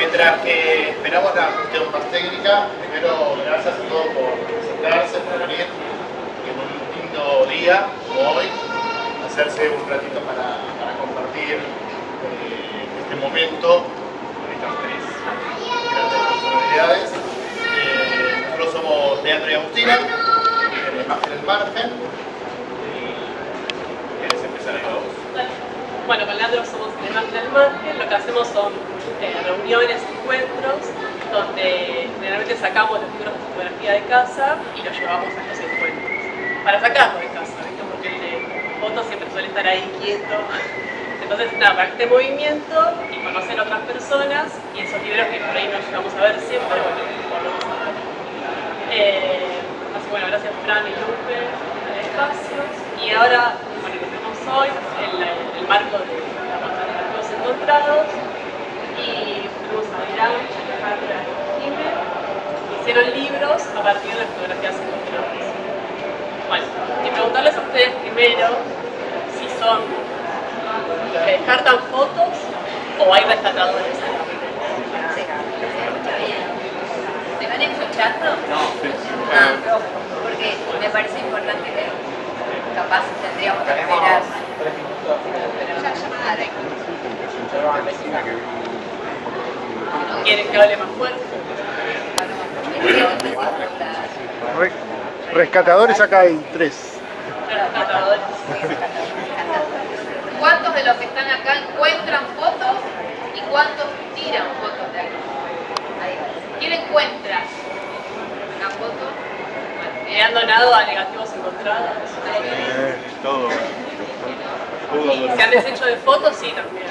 mientras que esperamos la cuestión más técnica, primero gracias a todos por presentarse, por venir, y en un lindo día como hoy, hacerse un ratito para compartir este momento con estas tres grandes personalidades. Nosotros somos Leandro y Agustina, de Imagen al Margen, y ¿quieres empezar ahí vos? Bueno, con Leandro somos de Imagen al Margen. Lo que hacemos son reuniones, encuentros, donde generalmente sacamos los libros de fotografía de casa y los llevamos a los encuentros. Para sacarlo de casa, ¿viste? Porque el de fotos siempre suele estar ahí quieto. Entonces, nada, para este movimiento y conocer a otras personas y esos libros que por ahí no llegamos a ver siempre, bueno, volvemos a ver. Así que bueno, gracias Fran y Lupe al espacio. Y ahora, bueno, que tenemos hoy el marco de la muestra de archivos encontrados. Y tenemos a Irán, Alejandra y Jiménez, que hicieron libros a partir de fotografías encontradas. Bueno, y preguntarles a ustedes primero si son que descartan fotos o hay rescatadores. ¿Me van escuchando? No. Ah, porque me parece importante que capaz tendríamos que esperar. ¿Quieren que hable más fuerte? Rescatadores acá hay 3. Rescatadores. ¿Cuántos de los que están acá encuentran fotos y cuántos tiran fotos de aquí? Ahí. ¿Quién encuentra una foto? ¿Y han donado a negativos encontrados? Todo. ¿Y se han deshecho de fotos? Sí, también.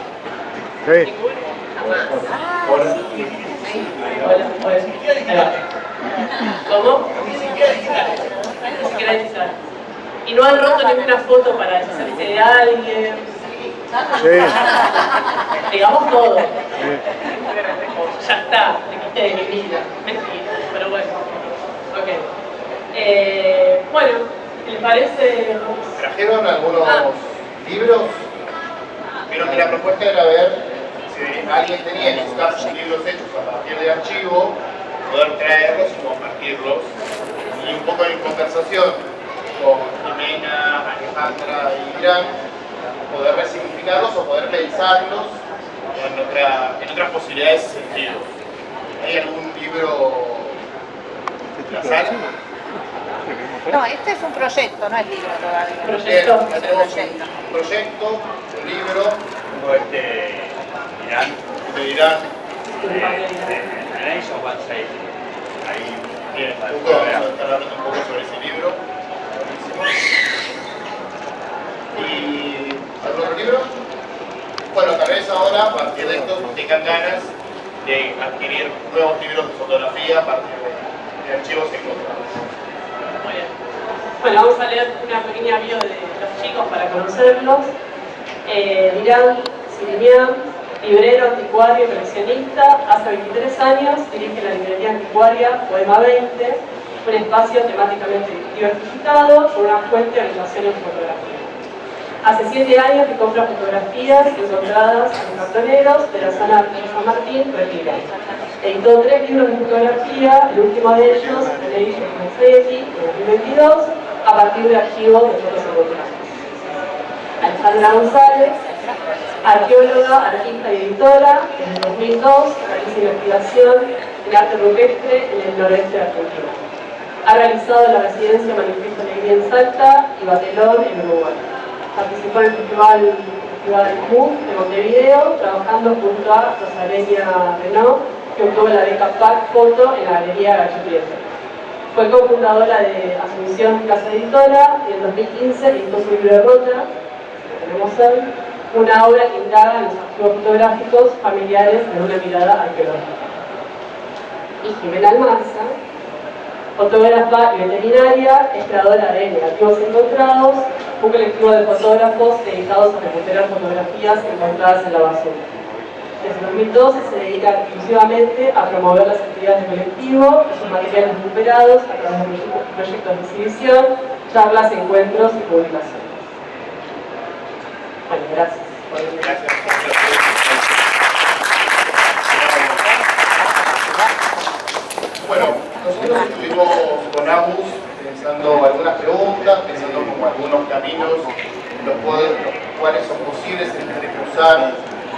Sí. ¿Ninguno? ¿Cómo? Ni siquiera digital. ¿Y no han roto ninguna foto para deshacerse de alguien? Sí. Digamos todo. Ya está, te quité de mi vida. Mentira, pero bueno. Ok. Bueno, ¿les parece? ¿Trajeron algunos libros? Vieron que la propuesta era ver si alguien tenía en su casa libros hechos a partir de archivo, poder traerlos y compartirlos. Y un poco en conversación con Jimena, Alejandra y Irán, poder resignificarlos o poder pensarlos en otras posibilidades y sentidos. ¿Hay algún libro de la sala? No, este es un proyecto, no es libro todavía. Proyecto. Un proyecto, un libro. Irán. De Irán. ¿Tenéis o vais a ir? Ahí. Bien, justo vamos a estar hablando un poco sobre ese libro. ¿Y algún otro libro? Bueno, tal vez ahora, a partir de esto, tengan ganas de adquirir nuevos libros de fotografía a partir de archivos encontrados. Muy bien. Bueno, vamos a leer una pequeña bio de los chicos para conocerlos. Irán Sirimian, librero, anticuario y coleccionista. Hace 23 años dirige la librería anticuaria Poema 20, un espacio temáticamente diversificado con una fuerte orientación en fotografía. Hace 7 años que compra fotografías encontradas en cartoneros de la zona de San Martín, Retiro. Editó 3 libros de fotografía, el último de ellos, Ley Confetti, en 2022, a partir de archivos de fotos encontradas. Alejandra González, arqueóloga, artista y editora, desde 2002 realiza investigación en arte rupestre en el noroeste de Argentina. Ha realizado la residencia Manifiesto Alegría en Salta y Batelón en Uruguay. Participó en el Festival MUF de Montevideo, trabajando junto a Rosalenia Renaud, que obtuvo la beca PAC Foto en la Galería Gachupieta. Fue cofundadora de Asunción Casa Editora y en 2015 editó su libro de Rota, que tenemos hoy, una obra que indaga en los archivos fotográficos familiares de una mirada arqueológica. Y Jimena Almanza, fotógrafa y veterinaria, es creadora de Negativos Encontrados, un colectivo de fotógrafos dedicados a recuperar fotografías encontradas en la basura. Desde 2012 se dedica exclusivamente a promover las actividades del colectivo y sus materiales recuperados a través de proyectos de exhibición, charlas, encuentros y publicaciones. Bueno, gracias. Gracias.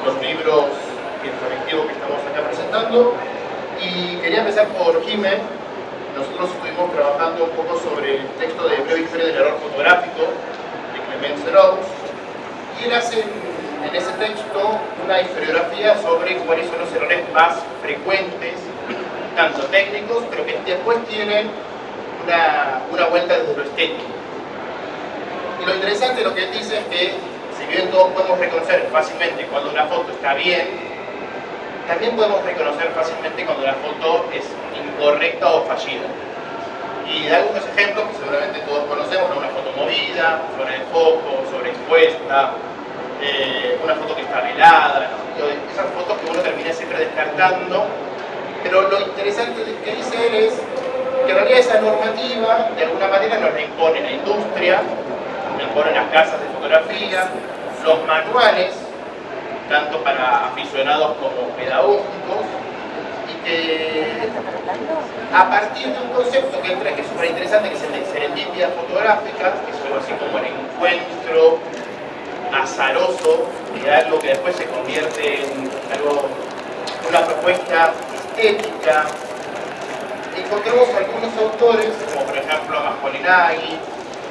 los libros y el colectivo que estamos acá presentando. Y quería empezar por Jimé. Nosotros estuvimos trabajando un poco sobre el texto de Breve Historia del Error Fotográfico de Clemence Rose, y él hace en ese texto una historiografía sobre cuáles son los errores más frecuentes, tanto técnicos, pero que después tienen una vuelta desde lo estético. Y lo interesante de lo que él dice es que, si bien todos podemos reconocer fácilmente cuando una foto está bien, también podemos reconocer fácilmente cuando la foto es incorrecta o fallida. Y da algunos ejemplos que seguramente todos conocemos: una foto movida, fuera de foco, sobreexpuesta, una foto que está velada, ¿no? Esas fotos que uno termina siempre descartando. Pero lo interesante que dice él es que en realidad esa normativa de alguna manera nos la impone la industria, nos la imponen las casas de fotografía, los manuales, tanto para aficionados como pedagógicos, y que a partir de un concepto que entra, que es súper interesante, que es el de serendipia fotográfica, que es algo así como el encuentro azaroso de algo que después se convierte en algo, una propuesta estética. Encontramos algunos autores, como por ejemplo Amas Polinaghi,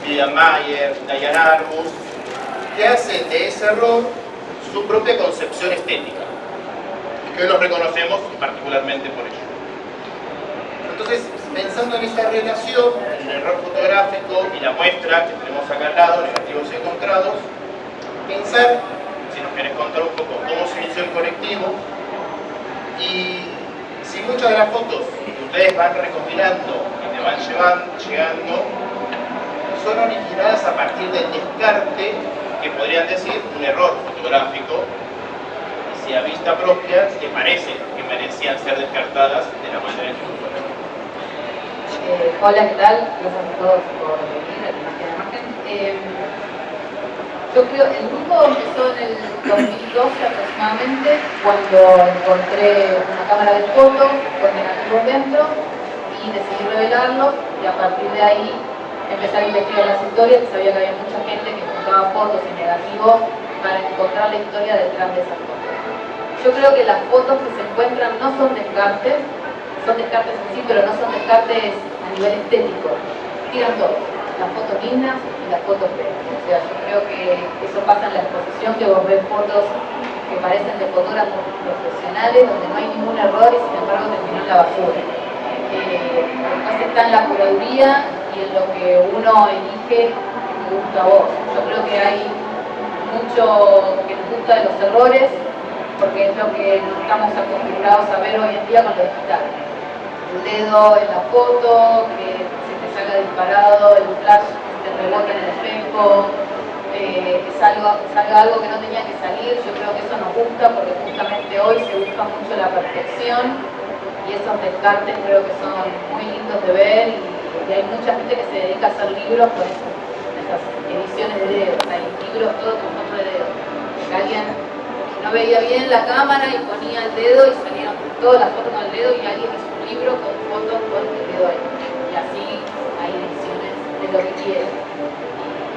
Vivian Mayer, Diane Arbus, que hacen de ese error su propia concepción estética, y que hoy los reconocemos particularmente por ello. Entonces, pensando en esta relación, en el error fotográfico y la muestra que tenemos acá al lado, negativos y encontrados, pensar, si nos querés contar un poco cómo se inició el colectivo, y si muchas de las fotos que ustedes van recopilando y te van llegando son originadas a partir del descarte, que podrían decir un error fotográfico, y si a vista propia te parece que merecían ser descartadas de la manera en que fueron. Hola, ¿qué tal? Gracias a todos por venir a la imagen. Yo creo que el grupo empezó en el 2012 aproximadamente, cuando encontré una cámara de fotos con negativos dentro y decidí revelarlos, y a partir de ahí empecé a investigar las historias, y sabía que había mucha gente que juntaba fotos y negativos para encontrar la historia detrás de esas fotos. Yo creo que las fotos que se encuentran no son descartes en sí, pero no son descartes a nivel estético. Tiran todo, las fotos lindas y las fotos feas. O sea, yo creo que eso pasa en la exposición, que vos ves fotos que parecen de fotógrafos profesionales, donde no hay ningún error y sin embargo terminó en la basura. Después está en la curaduría y en lo que uno elige que te gusta a vos. Yo creo que hay mucho que nos gusta de los errores, porque es lo que no estamos acostumbrados a ver hoy en día con lo digital. El dedo en la foto, que se te salga disparado, el flash te rebota en el espejo, salga algo que no tenía que salir. Yo creo que eso nos gusta, porque justamente hoy se busca mucho la perfección, y esos descartes creo que son muy lindos de ver, y hay mucha gente que se dedica a hacer libros por eso, esas ediciones de dedo. O sea, hay libros todos con foto de dedo, que alguien no veía bien la cámara y ponía el dedo y salieron todas las fotos con el dedo, y alguien hizo un libro con fotos con el dedo ahí. Y así hay ediciones de lo que quieren.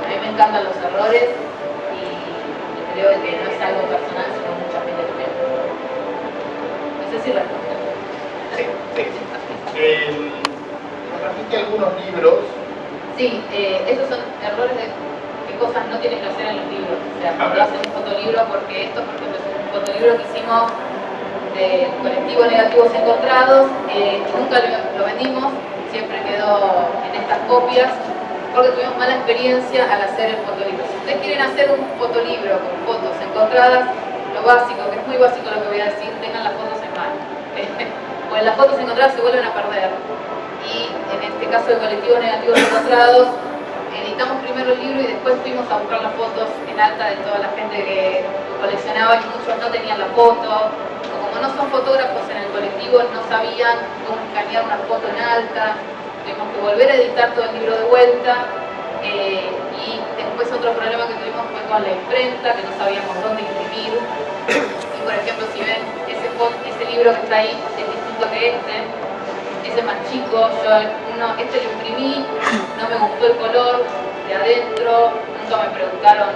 A mí me encantan los errores, y creo que no es algo personal, sino mucha gente que ve. No sé si responde. Sí. Nos trajiste algunos libros. Sí, esos son errores de qué cosas no tienes que hacer en los libros. O sea, cuando hacen un fotolibro, porque esto, por ejemplo, es un fotolibro que hicimos del colectivo Negativos Encontrados, nunca lo vendimos, siempre quedó en estas copias, porque tuvimos mala experiencia al hacer el fotolibro. Si ustedes quieren hacer un fotolibro con fotos encontradas, lo básico, que es muy básico lo que voy a decir, tengan las fotos en mano. Pues las fotos encontradas se vuelven a perder. Y en este caso del colectivo Negativos Encontrados, editamos primero el libro y después fuimos a buscar las fotos en alta de toda la gente que coleccionaba, y muchos no tenían la foto, o como no son fotógrafos en el colectivo, no sabían cómo escanear una foto en alta. Tuvimos que volver a editar todo el libro de vuelta, y después otro problema que tuvimos fue con la imprenta, que no sabíamos dónde imprimir. Y por ejemplo, si ven ese libro que está ahí, es distinto que este es más chico. Este lo imprimí, no me gustó el color de adentro, nunca me preguntaron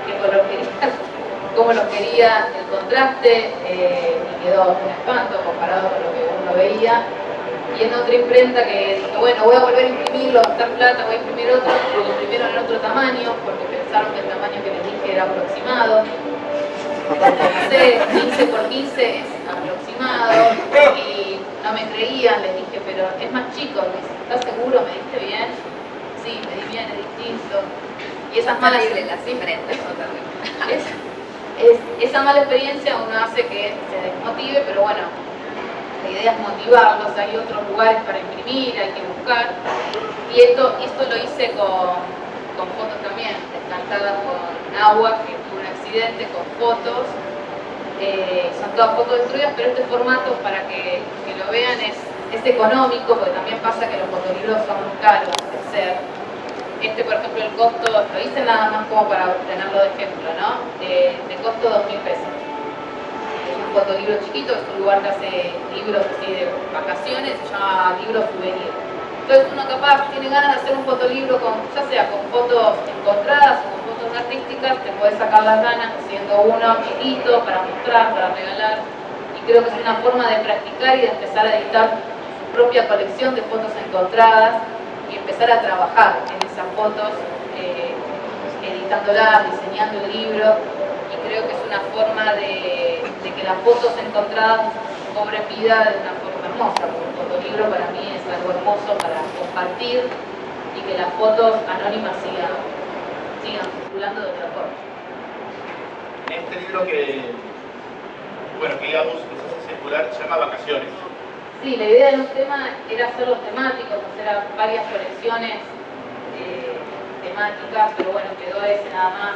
qué color quería. cómo los quería, el contraste, y quedó un espanto comparado con lo que uno veía. Y en otra imprenta que dije, bueno, voy a volver a imprimirlo, a gastar plata, voy a imprimir otro, lo imprimieron en otro tamaño, porque pensaron que el tamaño que les dije era aproximado. Entonces, 15 por 15 es aproximado, y no me creían, les dije, pero es más chico. Me dice, ¿estás seguro? ¿Me diste bien? Sí, me di bien, es distinto. Y esas malas las imprentas, esa mala experiencia uno hace que se desmotive, pero bueno, la idea es motivarlos. Hay otros lugares para imprimir, hay que buscar. Y esto lo hice con fotos también, descartadas con agua, que tuvo un accidente, con fotos. Son todas fotos destruidas, pero este formato, para que lo vean, es económico, porque también pasa que los fotolibros son caros de hacer. Por ejemplo, el costo, lo hice nada más como para tenerlo de ejemplo, ¿no? De costo 2.000 pesos. Es un fotolibro chiquito, es un lugar que hace libros así de vacaciones, se llama Libro Souvenir. Entonces uno capaz tiene ganas de hacer un fotolibro ya sea con fotos encontradas o con fotos artísticas, te puedes sacar las ganas haciendo uno chiquito para mostrar, para regalar. Y creo que es una forma de practicar y de empezar a editar su propia colección de fotos encontradas y empezar a trabajar en esas fotos, editándolas, diseñando el libro. Y creo que es una forma de que las fotos encontradas cobren vida de una forma hermosa, porque el fotolibro para mí es algo hermoso para compartir y que las fotos anónimas sigan circulando de otra forma. En este libro que digamos, que se hace circular, se llama Vacaciones. Sí, la idea del tema era hacerlos temáticos, hacer varias colecciones temáticas, pero bueno, quedó ese nada más.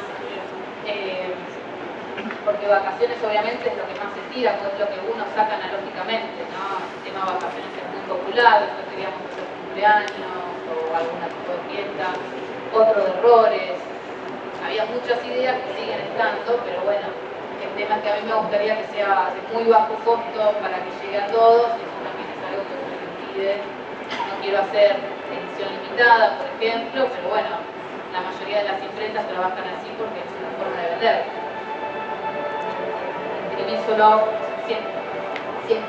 Porque vacaciones obviamente es lo que más se tira, pues es lo que uno saca analógicamente, ¿no? El tema vacaciones es muy popular, después queríamos hacer cumpleaños o algún tipo de fiesta, otro de errores. Había muchas ideas que siguen estando, pero bueno, el tema es que a mí me gustaría que sea de muy bajo costo para que llegue a todos, y eso también es algo que se me impide. No quiero hacer edición limitada, por ejemplo, pero bueno, la mayoría de las imprentas trabajan así porque es una forma de vender. Imprimir solo 100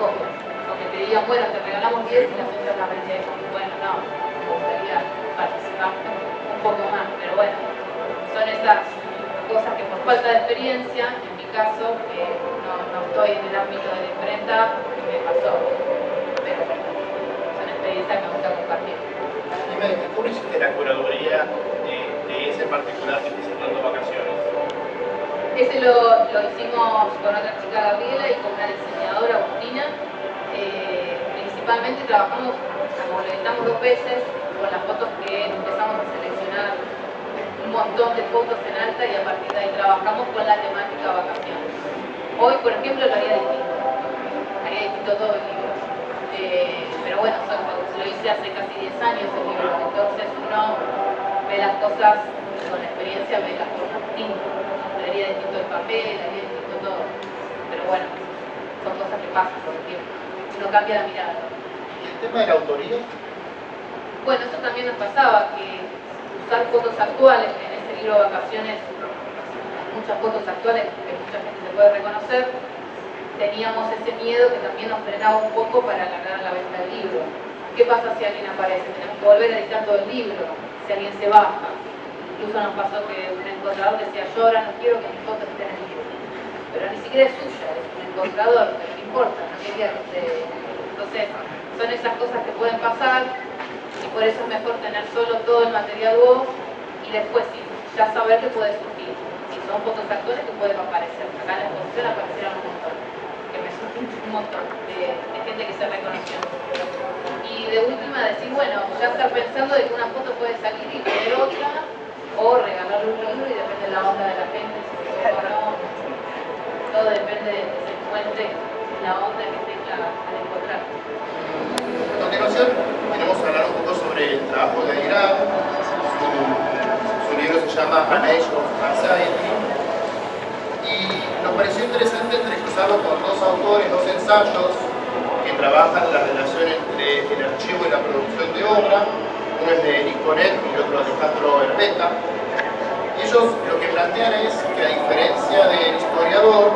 copias, porque te digan, bueno, te regalamos 10 y la fecha la vendemos. Bueno, no, me gustaría participar un poco más, pero bueno, son esas cosas que por falta de experiencia, en mi caso, no estoy en el ámbito de la imprenta, me pasó, pero son experiencias que me gusta compartir. ¿Cómo hiciste la curaduría de ese particular que se llama Vacaciones? Ese lo hicimos con otra chica, Gabriela, y con una diseñadora, Agustina. Principalmente trabajamos, como lo editamos 2 veces, con las fotos que empezamos a seleccionar un montón de fotos en alta, y a partir de ahí trabajamos con la temática vacaciones. Hoy, por ejemplo, lo haría distinto todo el libro. Pero bueno, lo hice hace casi 10 años el libro, entonces uno ve las cosas con la experiencia, ve las cosas distintas. Haría distinto el papel, haría distinto todo. Pero bueno, son cosas que pasan con el tiempo. Uno cambia la mirada. ¿Y el tema de la autoría? Bueno, eso también nos pasaba, que usar fotos actuales, en este libro de vacaciones hay muchas fotos actuales que mucha gente se puede reconocer. Teníamos ese miedo que también nos frenaba un poco para alargar la venta del libro. ¿Qué pasa si alguien aparece? Tenemos que volver a editar todo el libro, si alguien se baja. Incluso nos pasó que un encontrador decía, yo ahora no quiero que mis fotos estén en el libro. Pero ni siquiera es suya, es un encontrador, pero no importa, no quería que esté. Entonces, son esas cosas que pueden pasar, y por eso es mejor tener solo todo el material vos, y después sí, ya saber que puede surgir. Si son fotos actuales, que pueden aparecer. Acá en la exposición aparecieron un montón. Que me surgió un montón de gente que se reconoció. Y de última decir, bueno, ya estar pensando de que una foto puede salir y tener otra, o regalarle un libro, y depende de la onda de la gente, si se puede o no. Todo depende de que se encuentre la onda que tenga al encontrar. A continuación, queremos hablar un poco sobre el trabajo de Aguilar. Su libro se llama An Age of Anxiety. Y nos pareció interesante entrevistarlo con 2 autores, 2 ensayos que trabajan la relación entre el archivo y la producción de obra. Uno es de Nick Bonet y el otro de Alejandro Herbeta. Ellos lo que plantean es que, a diferencia del historiador,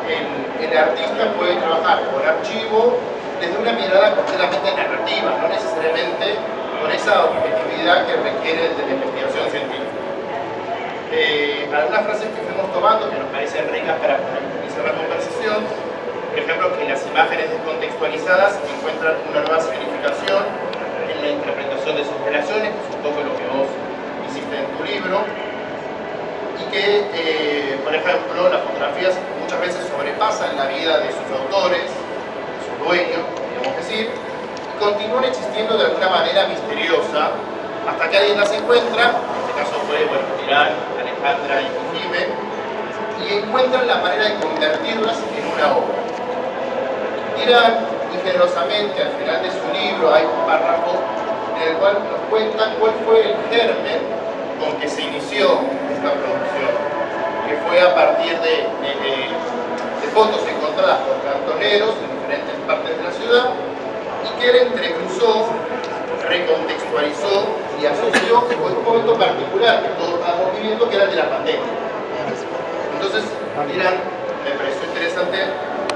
el artista puede trabajar con archivo desde una mirada completamente narrativa, no necesariamente con esa objetividad que requiere de la investigación científica. Algunas frases que fuimos tomando que nos parecen ricas para iniciar la conversación, por ejemplo, que las imágenes descontextualizadas encuentran una nueva significación en la interpretación de sus relaciones, que es un poco lo que vos hiciste en tu libro, y que, por ejemplo, las fotografías muchas veces sobrepasan la vida de sus autores, de sus dueños, podríamos decir, y continúan existiendo de alguna manera misteriosa, hasta que alguien las encuentra, en este caso fue, bueno, Tirán, Alejandra y Jiménez, y encuentran la manera de convertirlas en una obra. Tirán, muy generosamente, al final de su libro hay un párrafo en el cual nos cuentan cuál fue el germen con que se inició esta producción, que fue a partir de fotos encontradas por cartoneros en diferentes partes de la ciudad, y que él entrecruzó, recontextualizó y asoció con un momento particular que todos estábamos viviendo, que era el de la pandemia. Entonces, Tirán, me pareció interesante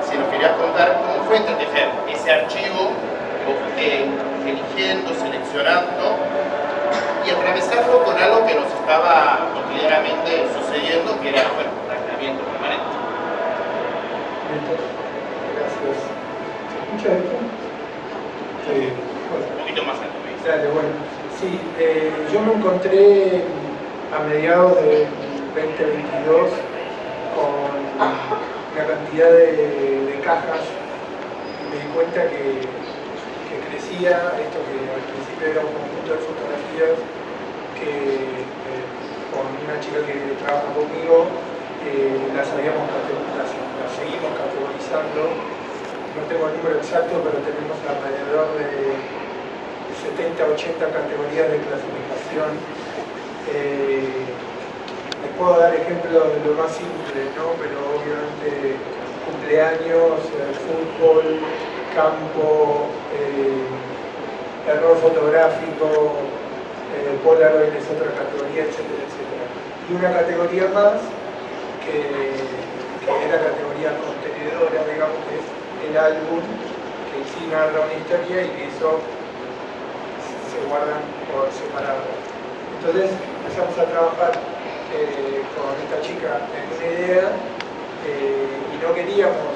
si nos querías contar cómo fue entretejer ese archivo que vos fuiste eligiendo, seleccionando, y atravesarlo con algo que nos estaba cotidianamente sucediendo, que era, bueno, un aislamiento permanente. Gracias. ¿Se escucha esto? Un poquito más alto. Dale, bueno. Sí, yo me encontré a mediados del 2022 con una cantidad de cajas y me di cuenta que crecía esto que al principio era un conjunto de fotografías que con una chica que trabaja conmigo las seguimos categorizando. No tengo el número exacto, pero tenemos alrededor de 70-80 categorías de clasificación. Les puedo dar ejemplos de lo más simple, ¿no? Pero obviamente cumpleaños, fútbol, campo, error fotográfico, Polaroid es otra categoría, etcétera, etcétera. Y una categoría más que es la categoría contenedora, digamos, que es el álbum, que sí narra una historia y que eso se guardan por separado. Entonces empezamos a trabajar con esta chica en una idea y no queríamos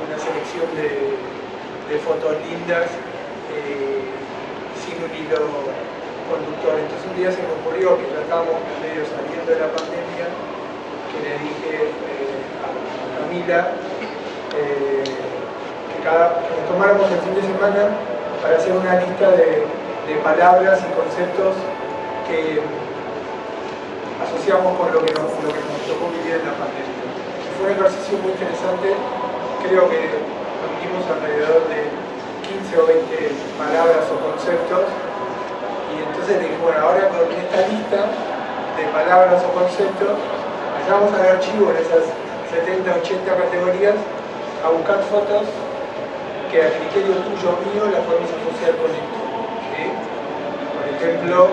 una selección de fotos lindas sin un hilo conductor. Entonces un día se me ocurrió, que ya estábamos medio saliendo de la pandemia, que le dije a Camila que nos tomáramos el fin de semana para hacer una lista de palabras y conceptos que asociamos con lo que nos tocó vivir en la pandemia. Fue un ejercicio muy interesante, creo que reunimos alrededor de 15 o 20 palabras o conceptos, y entonces le dije, bueno, ahora con esta lista de palabras o conceptos, vayamos al archivo en esas 70-80 categorías a buscar fotos que a criterio tuyo o mío las podemos asociar con esto, ¿sí? Por ejemplo,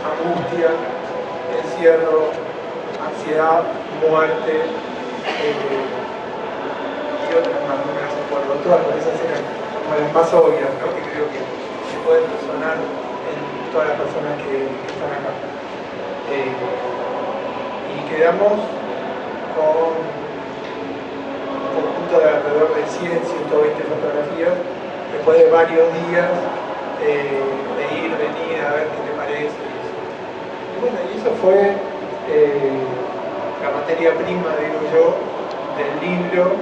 angustia, encierro, ansiedad, muerte y otras más, no me las acuerdo todas, porque esas eran como las más obvias, ¿no? Que creo que se pueden resonar en todas las personas que están acá. Y quedamos con un conjunto de alrededor de 100-120 fotografías después de varios días de ir, venir, a ver qué te parece. Y bueno, y eso fue la materia prima, digo yo, del libro,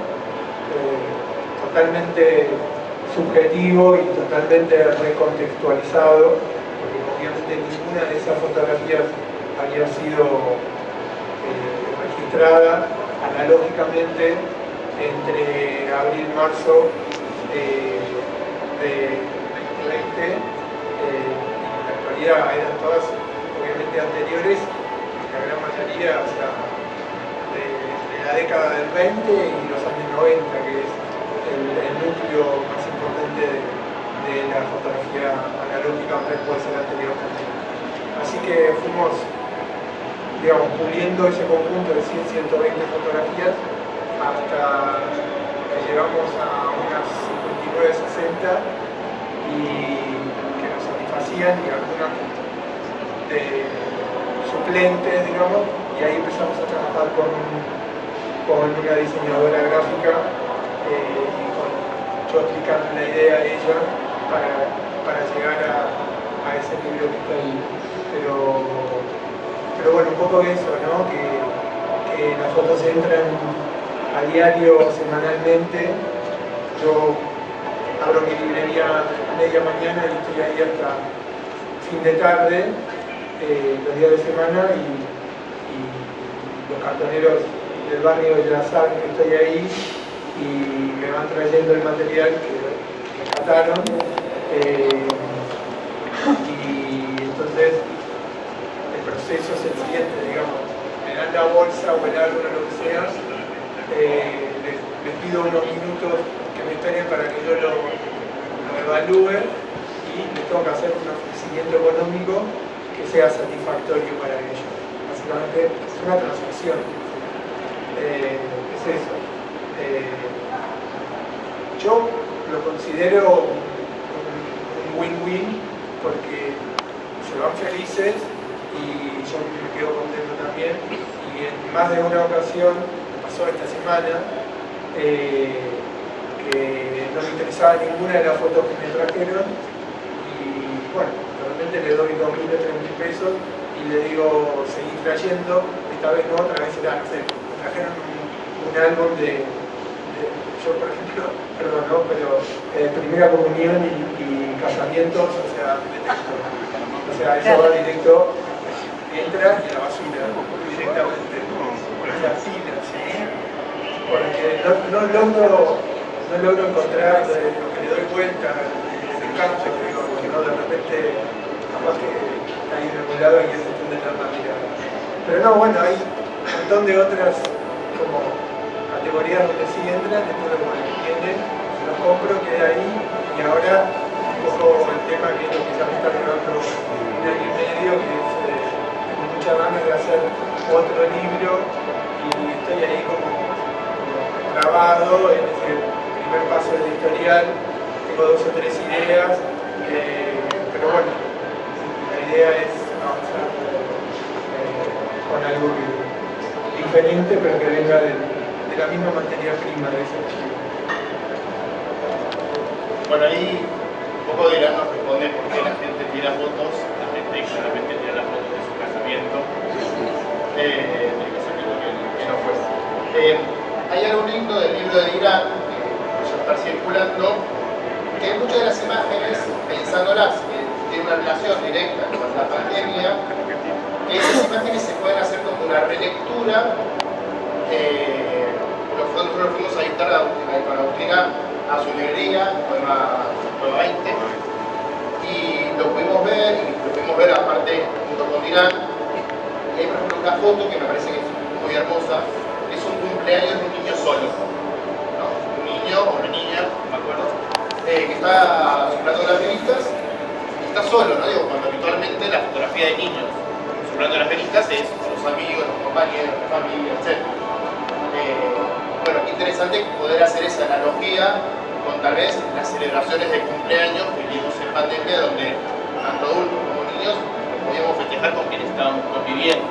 totalmente subjetivo y totalmente recontextualizado, porque obviamente ninguna de esas fotografías había sido registrada analógicamente entre abril y marzo de 2020, en la actualidad eran todas obviamente anteriores, la gran mayoría hacia de la década del 20 y los años 90, que es el núcleo más importante de la fotografía analógica, aunque puede ser anterior también. Así que fuimos, digamos, puliendo ese conjunto de 100, 120 fotografías hasta que llegamos a unas 59, 60 y que nos satisfacían y algunas de suplentes, digamos, y ahí empezamos a trabajar con una diseñadora gráfica y yo explicarle la idea a ella para llegar a ese libro que está ahí. Pero bueno, un poco eso, ¿no? Que las fotos entran a diario, semanalmente. Yo abro mi librería a media mañana y estoy ahí hasta fin de tarde, los días de semana, y los cartoneros del barrio ya saben que estoy ahí y me van trayendo el material que trataron. Y entonces el proceso es el siguiente, digamos, me dan la bolsa o el árbol o lo que sea, les pido unos minutos que me esperen para que yo lo evalúe y les tengo que hacer un ofrecimiento económico que sea satisfactorio para ellos. Básicamente es una transacción, es eso. Yo lo considero un win-win porque se van felices y yo me quedo contento también, y en más de una ocasión, me pasó esta semana, que no me interesaba ninguna de las fotos que me trajeron y bueno, de repente le doy 2.000 o 3.000 pesos y le digo, seguí trayendo, esta vez no, otra vez será, no sé, me trajeron un álbum de yo por ejemplo, perdón, ¿no? Pero primera comunión y casamientos, o sea, de texto. O sea, eso va directo, entra y a la basura, directamente. O sea, sí, porque no logro encontrar lo que le doy vuelta, el campo, digo, porque no, de repente, capaz que hay en algún lado y es de la manera. Pero no, bueno, hay un montón de otras como categorías donde sí entran, después de bueno, vienen, los compro, queda ahí, y ahora cojo el tema que es lo que ya me está llevando un año y medio, que es, tengo muchas ganas de hacer otro libro, y estoy ahí como trabado en ese primer paso del editorial, tengo 2 o 3 ideas, pero bueno, la idea es avanzar con algo diferente, pero que venga de la misma materia prima de ese archivo. Bueno, ahí un poco Dylan nos responde por qué la gente tira fotos, la gente claramente tira las fotos de su casamiento, que no fue. Hay algo lindo del libro de Dylan que ya está circulando, que muchas de las imágenes, pensándolas, que tienen una relación directa con la pandemia, que esas imágenes se pueden hacer como una relectura. Nosotros fuimos a dictar con Agustina a su librería, Nueva 20, y lo pudimos ver aparte junto con Dylan. Y hay por ejemplo una foto que me parece que es muy hermosa, es un cumpleaños de un niño solo, ¿no? Un niño o una niña, no me acuerdo, que está soplando las velitas y está solo, ¿no? Digo, cuando habitualmente la fotografía de niños soplando las velitas es con los amigos, los compañeros, la familia, etc. Bueno, qué interesante poder hacer esa analogía con tal vez las celebraciones de cumpleaños que vivimos en pandemia, donde tanto adultos como niños podíamos festejar con quienes estábamos conviviendo.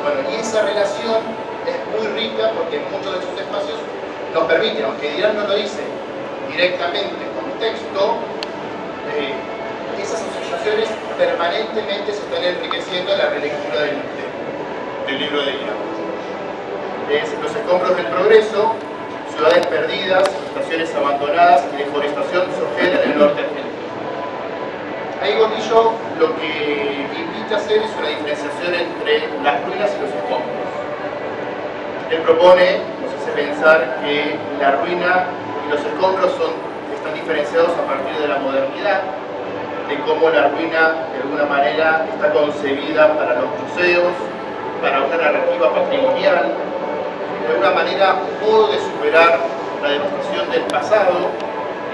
Bueno, y esa relación es muy rica porque muchos de esos espacios nos permiten, aunque Dylan no lo dice directamente con texto, esas asociaciones permanentemente se están enriqueciendo en la relectura del libro de Dylan. Los escombros del progreso, ciudades perdidas, estaciones abandonadas y deforestación surgen en el norte argentino. Ahí Gordillo lo que invita a hacer es una diferenciación entre las ruinas y los escombros. Él propone, nos hace pensar que la ruina y los escombros están diferenciados a partir de la modernidad, de cómo la ruina de alguna manera está concebida para los museos, para una narrativa patrimonial, de alguna manera un modo de superar la devastación del pasado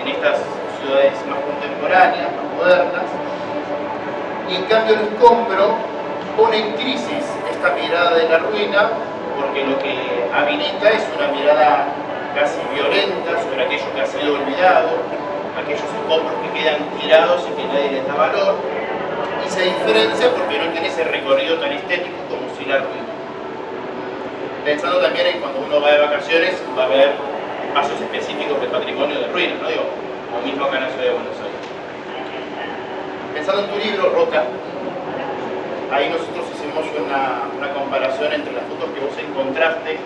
en estas ciudades más contemporáneas, más modernas, y en cambio el escombro pone en crisis esta mirada de la ruina, porque lo que habilita es una mirada casi violenta sobre aquello que ha sido olvidado, aquellos escombros que quedan tirados y que nadie les da valor, y se diferencia porque no tiene ese recorrido tan estético como si la ruina. Pensando también en cuando uno va de vacaciones, va a haber pasos específicos del patrimonio de ruinas, ¿no? Digo, lo mismo acá en la ciudad de Buenos Aires. Pensando en tu libro, Rota, ahí nosotros hicimos una comparación entre las fotos que vos encontraste en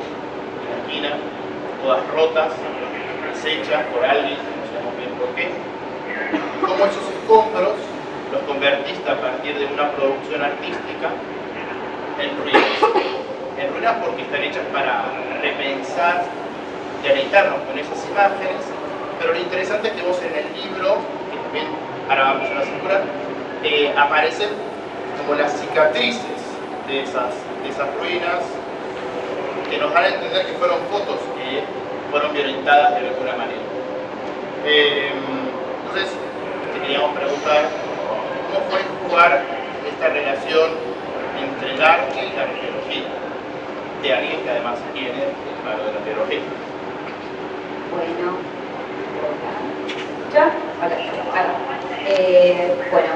la esquina, todas rotas, deshechas por alguien, no sabemos bien por qué, y cómo esos escombros los convertiste a partir de una producción artística en ruinas. En ruinas porque están hechas para repensar, deleitarnos con esas imágenes, pero lo interesante es que vos en el libro, que también ahora vamos a la cintura, aparecen como las cicatrices de esas ruinas, que nos van a entender que fueron fotos que fueron violentadas de alguna manera. Entonces, te queríamos preguntar, ¿cómo fue jugar esta relación entre el arte y la arqueología? De alguien que además tiene el palo de la arqueología. Bueno, ¿ya? Hola, hola. Bueno,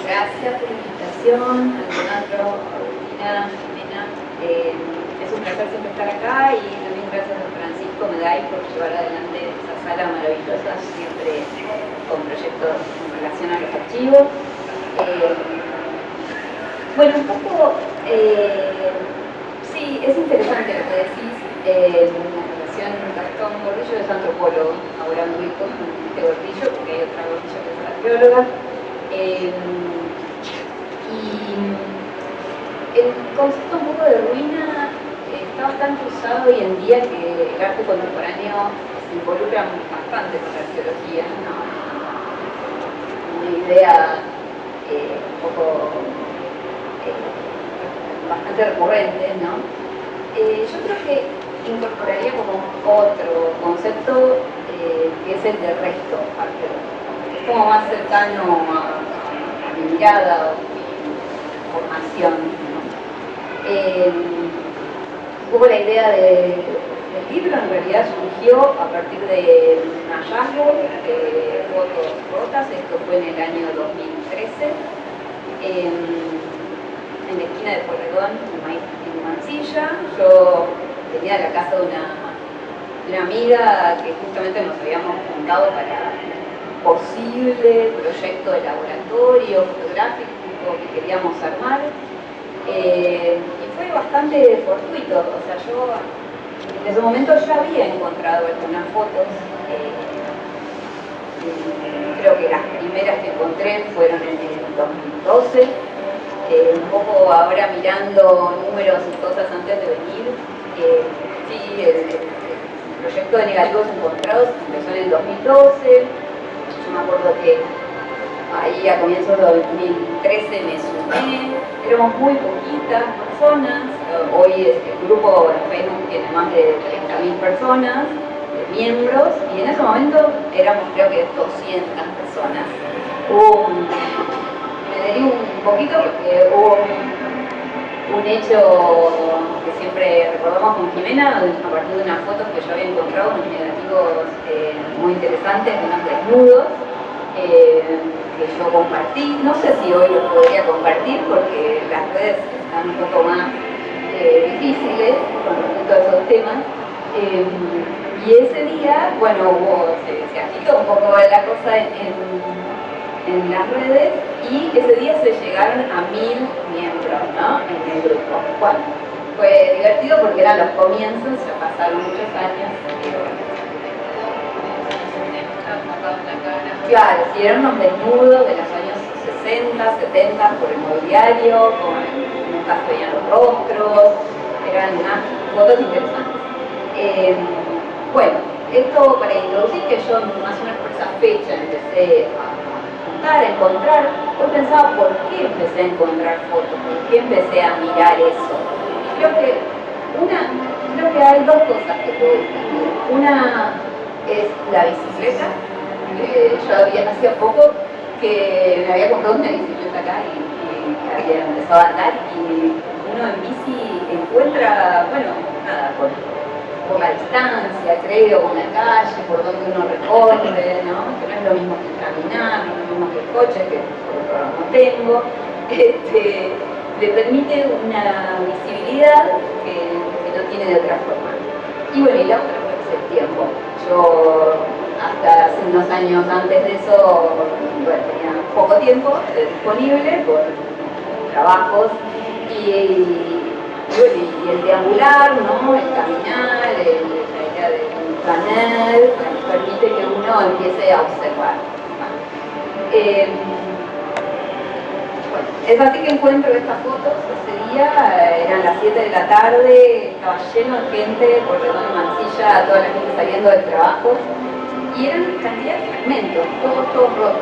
gracias por la invitación, Leonardo, Agustina, Jimena. Es un placer siempre estar acá y también gracias a Francisco Meday por llevar adelante esa sala maravillosa, siempre con proyectos en relación a los archivos. Bueno, un poco, sí, es interesante lo que decís. La relación Gastón Gordillo es antropólogo, ahora muy con este Gordillo, porque hay otra Gordillo que es arqueóloga. Y el concepto un poco de ruina está bastante usado hoy en día, que el arte contemporáneo se involucra bastante con la arqueología, ¿no? Una idea un poco bastante recurrente, ¿no? Yo creo que incorporaría como otro concepto que es el de resto arqueológico. Es como más cercano a mi mirada o mi formación, ¿no? Un poco la idea del libro en realidad surgió a partir de un hallazgo de fotos rotas. Esto fue en el año 2013 en la esquina de Porredón, en Mansilla. Yo venía de la casa de una amiga que justamente nos habíamos juntado para un posible proyecto de laboratorio fotográfico que queríamos armar. Y fue bastante fortuito, o sea, yo en ese momento ya había encontrado algunas fotos. Creo que las primeras que encontré fueron en el 2012. Un poco ahora mirando números y cosas antes de venir, sí, el proyecto de negativos encontrados empezó en el 2012. Yo me acuerdo que ahí a comienzos de 2013 me sumé, éramos muy poquitas personas. Hoy el grupo en Facebook tiene más de 30.000 personas, miembros, y en ese momento éramos creo que 200 personas. Me derivo un poquito porque hubo un hecho que siempre recordamos con Jimena, a partir de unas fotos que yo había encontrado, unos negativos muy interesantes, unos desnudos, que yo compartí. No sé si hoy los podría compartir porque las redes están un poco más difíciles con respecto a esos temas. Y ese día, bueno, se agitó un poco la cosa en las redes, y ese día se llegaron a 1000 miembros, ¿no? En el grupo. Bueno, fue divertido porque eran los comienzos, ya pasaron muchos años. Claro, sí, eran unos desnudos de los años 60, 70 por el mobiliario, nunca se veían los rostros, eran unas fotos interesantes. Bueno, esto para introducir que yo más o menos por esa fecha empecé a encontrar. Yo pensaba por qué empecé a encontrar fotos, por qué empecé a mirar eso. Y creo que hay dos cosas que puedo distinguir. Una es la bicicleta. Yo hacía poco que me había comprado una bicicleta acá y había empezado a andar y uno en bici encuentra, bueno, nada, por la distancia, creo, con la calle, por donde uno recorre, ¿no? Que no es lo mismo que caminar, no es lo mismo que el coche, que por lo que no tengo, le permite una visibilidad que no tiene de otra forma. Y bueno, y la otra es el tiempo. Yo hasta hace unos años antes de eso, bueno, tenía poco tiempo disponible por trabajos y el deambular, ¿no? El caminar, la idea de planear, permite que uno empiece a observar. Bueno, es así que encuentro estas fotos. Ese día eran las 7 de la tarde, estaba lleno de gente por Redón y Mansilla, toda la gente saliendo del trabajo, y eran cantidad de fragmentos, todos rotos.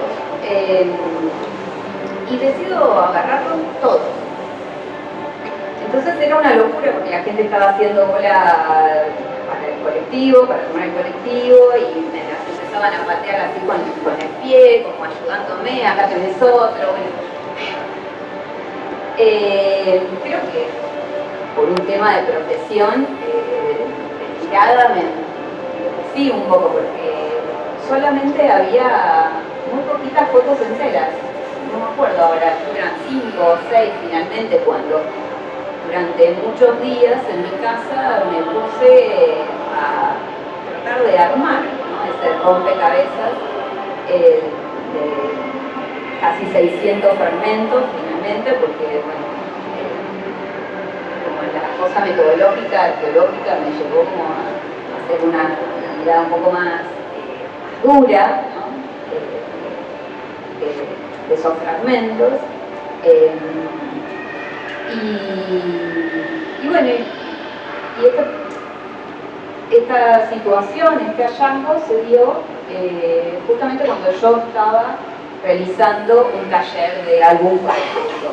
Y decido agarrarlos todos. Entonces era una locura porque la gente estaba haciendo cola para el colectivo, para tomar el colectivo, y me las empezaban a patear así con el pie, como ayudándome, acá tenés otro, bueno. Creo que por un tema de profesión, de mirada me sí un poco, porque solamente había muy poquitas fotos enteras. No me acuerdo ahora, eran 5 o 6 finalmente, cuando durante muchos días en mi casa me puse a tratar de armar, ¿no? Ese rompecabezas de casi 600 fragmentos finalmente, porque bueno, como la cosa metodológica, arqueológica, me llevó como a hacer una mirada un poco más dura, ¿no? De esos fragmentos. Y bueno, esta situación, este hallazgo se dio justamente cuando yo estaba realizando un taller de algún proyecto.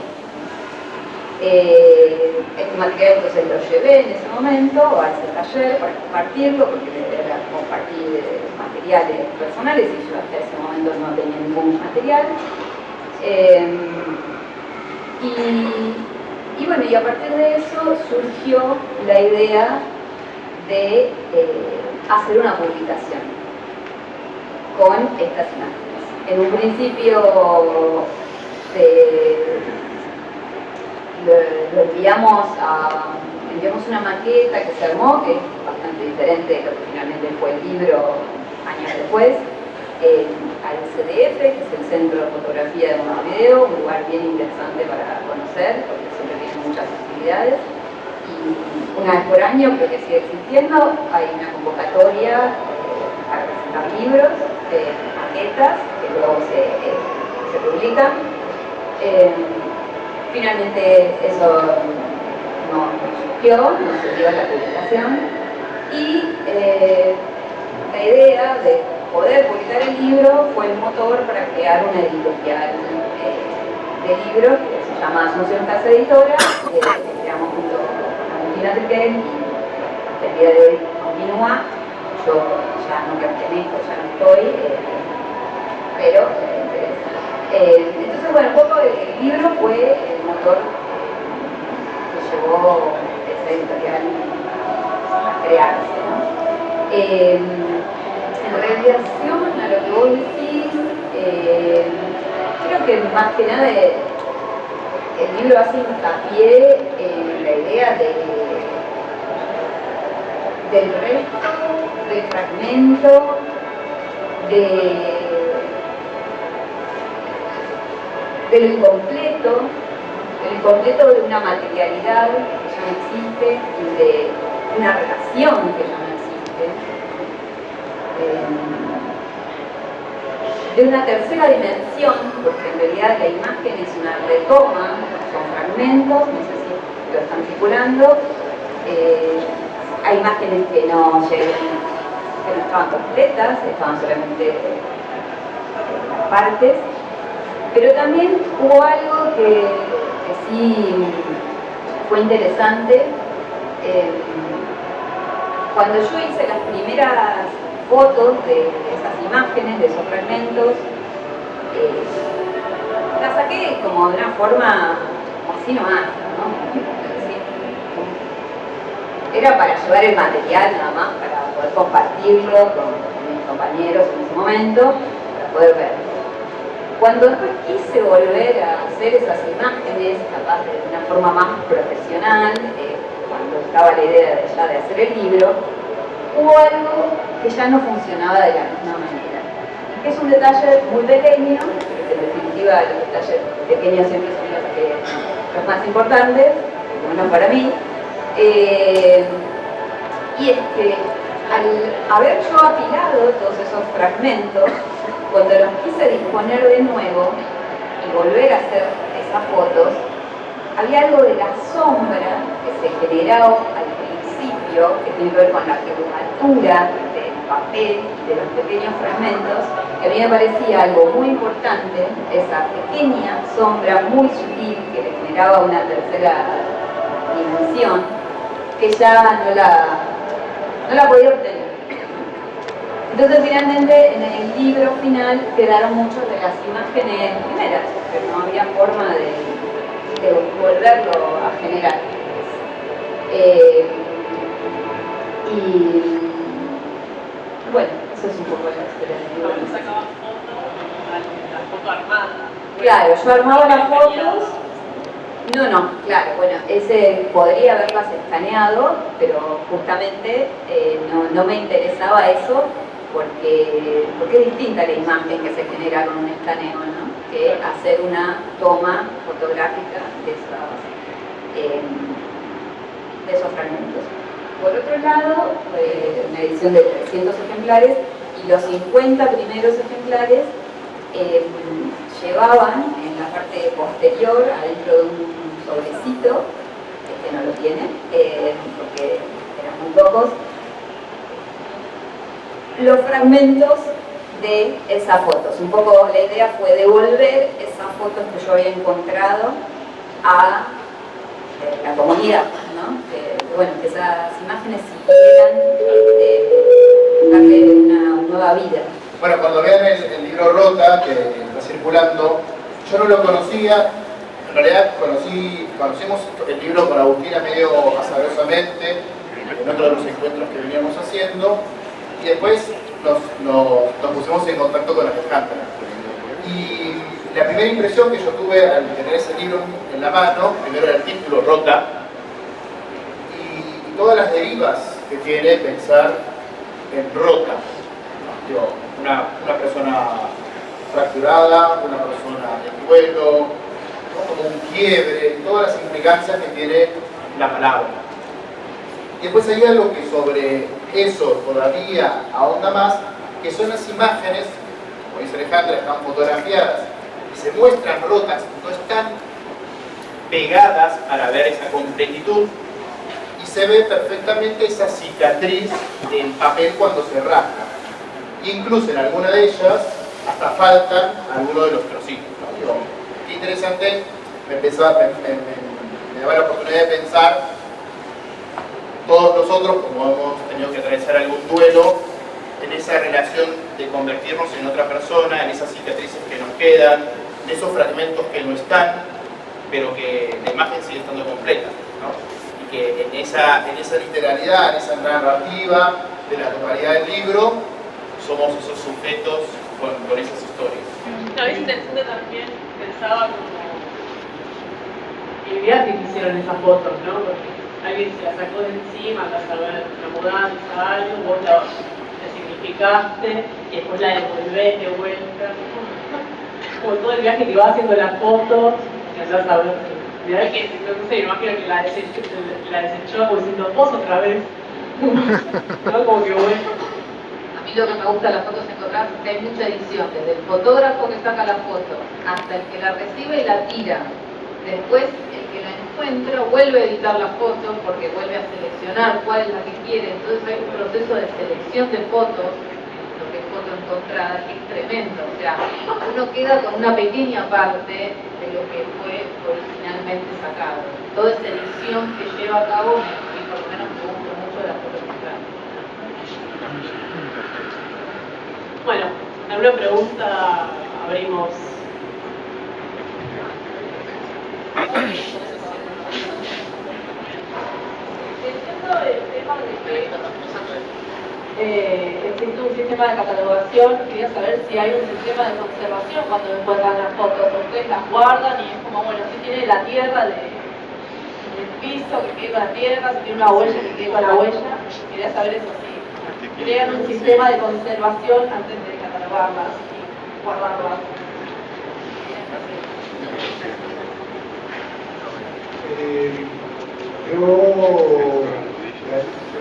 Este material entonces lo llevé en ese momento a ese taller para compartirlo, porque era compartir materiales personales y yo hasta ese momento no tenía ningún material. Y bueno, y a partir de eso surgió la idea de hacer una publicación con estas imágenes. En un principio enviamos una maqueta que se armó, que es bastante diferente de lo que finalmente fue el libro años después, al CDF, que es el Centro de Fotografía de Montevideo, un lugar bien interesante para conocer, porque siempre tiene muchas actividades. Y una vez por año, creo que sigue existiendo, hay una convocatoria para presentar libros, maquetas, que luego se publican. Finalmente eso no surgió, no se dio la publicación, y la idea de poder publicar el libro fue el motor para crear una editorial de libros que se llama Asunción Casa Editora, que creamos junto con Agustina Triquel, y hasta el día de hoy continúa. Yo ya no pertenezco, ya no estoy, pero entonces bueno, un poco el libro fue el motor que llevó esa editorial a crearse, ¿no? En relación a lo que vos decís, creo que más que nada el libro hace hincapié en la idea del resto, del fragmento, de lo incompleto de una materialidad que ya no existe y de una relación que ya no existe. De una tercera dimensión, porque en realidad la imagen es una retoma, son fragmentos, no sé si lo están circulando, hay imágenes que no estaban completas, estaban solamente las partes, pero también hubo algo que sí fue interesante. Cuando yo hice las primeras fotos de esas imágenes, de esos fragmentos, las saqué como de una forma así nomás, ¿no? Era para llevar el material nada más, para poder compartirlo con mis compañeros en ese momento, para poder verlo. Cuando después quise volver a hacer esas imágenes, capaz de una forma más profesional, cuando estaba la idea ya de hacer el libro, hubo algo que ya no funcionaba de la misma manera. Que es un detalle muy pequeño, que en definitiva los detalles pequeños siempre son los más importantes, por lo menos para mí. Y es que al haber yo apilado todos esos fragmentos, cuando los quise disponer de nuevo y volver a hacer esas fotos, había algo de la sombra que se generaba al principio, que tiene que ver con la curvatura del papel y de los pequeños fragmentos, que a mí me parecía algo muy importante, esa pequeña sombra muy sutil que le generaba una tercera dimensión, que ya no la podía obtener. Entonces finalmente en el libro final quedaron muchas de las imágenes primeras, pero no había forma de volverlo a generar. Y bueno, eso es un poco la historia del libro. Cuando sacabas fotos, la foto armada. Claro, yo armaba las fotos. No, claro, bueno, ese podría haberlas escaneado, pero justamente no me interesaba eso porque es distinta la imagen que se genera con un escaneo, ¿no? Que hacer una toma fotográfica de esos fragmentos. Por otro lado, una edición de 300 ejemplares y los 50 primeros ejemplares llevaban en la parte posterior, adentro de un sobrecito, no lo tiene, porque eran muy pocos, los fragmentos de esas fotos. Un poco la idea fue devolver esas fotos que yo había encontrado a la comunidad, ¿no? Que esas imágenes siguieran darle una nueva vida. Bueno, cuando vean el libro Rota, que está circulando, yo no lo conocía, en realidad conocimos el libro con Agustina medio azarosamente, en otro de los encuentros que veníamos haciendo, y después nos pusimos en contacto con Alejandra. Y la primera impresión que yo tuve al tener ese libro en la mano, primero era el título, Rota, y todas las derivas que tiene pensar en rota. Digo, una persona fracturada, una persona en duelo, ¿no? Como un quiebre, todas las implicancias que tiene la palabra. Y después hay algo que sobre eso todavía ahonda más, que son las imágenes, como dice Alejandra, están fotografiadas y se muestran rotas, no están pegadas para ver esa completitud, y se ve perfectamente esa cicatriz del papel cuando se rasga. Incluso en alguna de ellas hasta faltan algunos de los trocitos, ¿no? Digo, qué interesante, me daba la oportunidad de pensar todos nosotros, como hemos tenido que atravesar algún duelo, en esa relación de convertirnos en otra persona, en esas cicatrices que nos quedan, en esos fragmentos que no están, pero que la imagen sigue estando completa, ¿no? Y que en esa literalidad, en esa narrativa de la totalidad del libro, somos esos sujetos con esas historias. A veces interesante también, pensaba como el viaje que hicieron esas fotos, ¿no? Porque alguien se la sacó de encima, la saber una mudanza, algo, vos la significaste y después la devolvés de vuelta. Como todo el viaje que va haciendo las fotos, y allá saber. Mirá que, no sé, me imagino que la desechó como diciendo, vos otra vez. ¿No? Como que bueno. A mí lo que me gusta de las fotos encontradas es que hay mucha edición, desde el fotógrafo que saca la foto hasta el que la recibe y la tira. Después el que la encuentra vuelve a editar la foto porque vuelve a seleccionar cuál es la que quiere. Entonces hay un proceso de selección de fotos, lo que es foto encontrada, que es tremendo. O sea, uno queda con una pequeña parte de lo que fue originalmente sacado. Toda esa edición que lleva a cabo, y por lo menos me gusta mucho de las fotos encontradas. Bueno, ¿alguna pregunta? Abrimos. existe un sistema de catalogación. Quería saber si hay un sistema de conservación cuando encuentran las fotos. Ustedes las guardan y es como, bueno, si tiene la tierra del piso, que quede con la tierra, si tiene una huella, que quede con la huella. Quería saber eso, si crean un sistema de conservación antes de catalogarlas y guardarlas.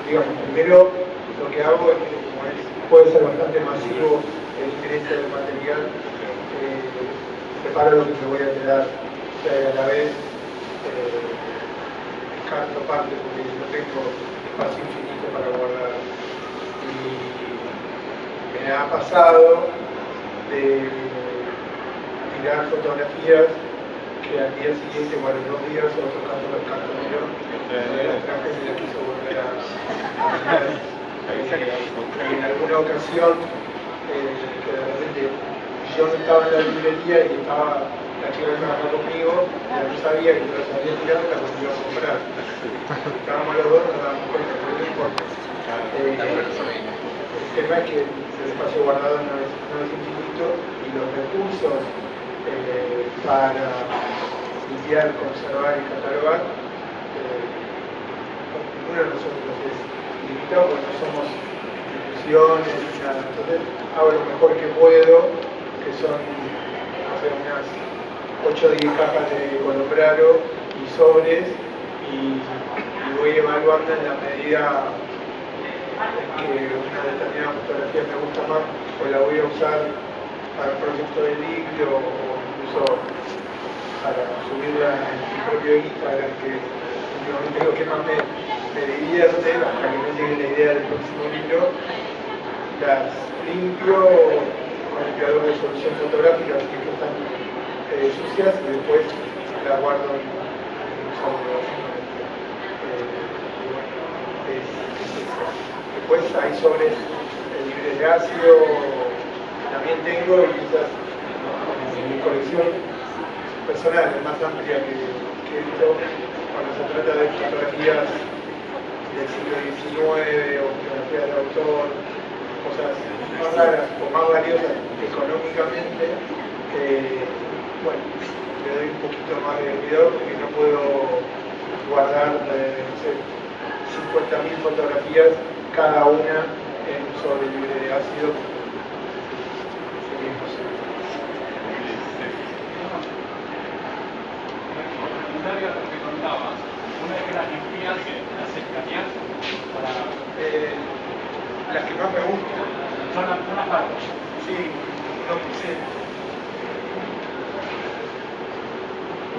Digamos, primero lo que hago es que, como puede ser bastante masivo el interés del material, preparo lo que me voy a quedar, y a la vez descarto parte porque no tengo espacio infinito para guardar. Y me ha pasado de tirar fotografías que al día siguiente, bueno, 2 días, otro caso del cartonero, las traje y las quiso volver a mirar. En alguna ocasión, que de repente yo no estaba en la librería y estaba la chica que trabajaba conmigo, ya no sabía que yo las había tirado y las volvió a comprar. Estábamos los dos, nos dábamos cuenta, pero no importa. El tema es que el espacio guardado no es infinito y los recursos para limpiar, conservar y catalogar, ninguno de nosotros es limitado porque no somos instituciones ni nada. Entonces hago lo mejor que puedo, que son, no sé, unas 8 o 10 cajas de colombraro y sobres, y voy evaluando en la medida en que una determinada fotografía me gusta más, pues la voy a usar para un proyecto de libro o incluso para subirla en mi propio Instagram, que últimamente lo que más me divierte, hasta que me llegue la idea del próximo libro, las limpio con el limpiador de solución fotográfica, que están sucias, y después las guardo en un sobre. Después hay sobres libres de ácido, también tengo, y quizás en mi colección personal es más amplia que esto, cuando se trata de fotografías del siglo XIX o fotografías de autor, cosas más raras o más valiosas económicamente, bueno, le doy un poquito más de cuidado porque no puedo guardar, no sé, 50.000 fotografías cada una en un sobre libre de ácido. Sería imposible. Lo que contabas, una vez que las limpias, las escaneas para... las que más me gustan. Son las partes. Sí, no sé.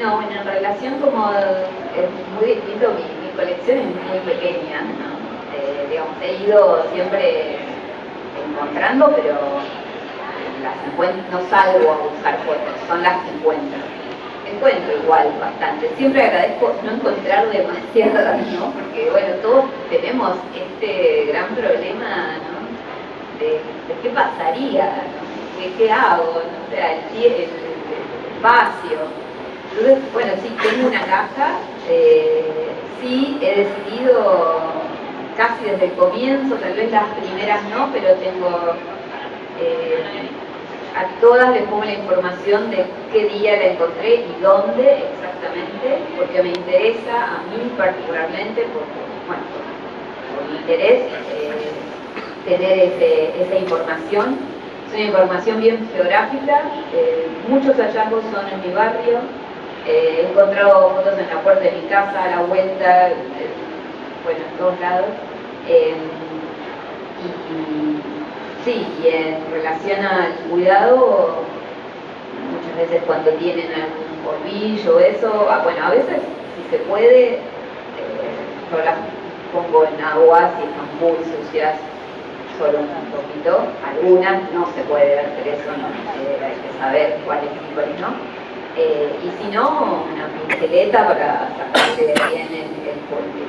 No, bueno, en relación como es muy distinto, mi colección es muy pequeña, ¿no? Digamos, he ido siempre encontrando, pero no salgo a buscar fotos, son las que encuentro. Encuentro igual bastante. Siempre agradezco no encontrar demasiadas, ¿no? Porque, bueno, todos tenemos este gran problema, ¿no? De qué pasaría, ¿no? ¿Qué hago? ¿No? O sea, el espacio. Entonces, bueno, sí, tengo una caja, sí he decidido casi desde el comienzo, tal vez las primeras no, pero tengo, a todas les pongo la información de qué día la encontré y dónde exactamente, porque me interesa a mí particularmente, por mi interés, tener esa información. Es una información bien geográfica, muchos hallazgos son en mi barrio. He encontrado fotos en la puerta de mi casa, a la vuelta, bueno, en todos lados. Y en relación al cuidado, muchas veces cuando tienen algún polvillo o eso, bueno, a veces si se puede, yo las pongo en agua si están muy sucias, solo un poquito. Algunas no se puede verter eso, ¿no? Hay que saber cuáles sí, cuáles no. Y si no, una pinceleta para sacarle bien el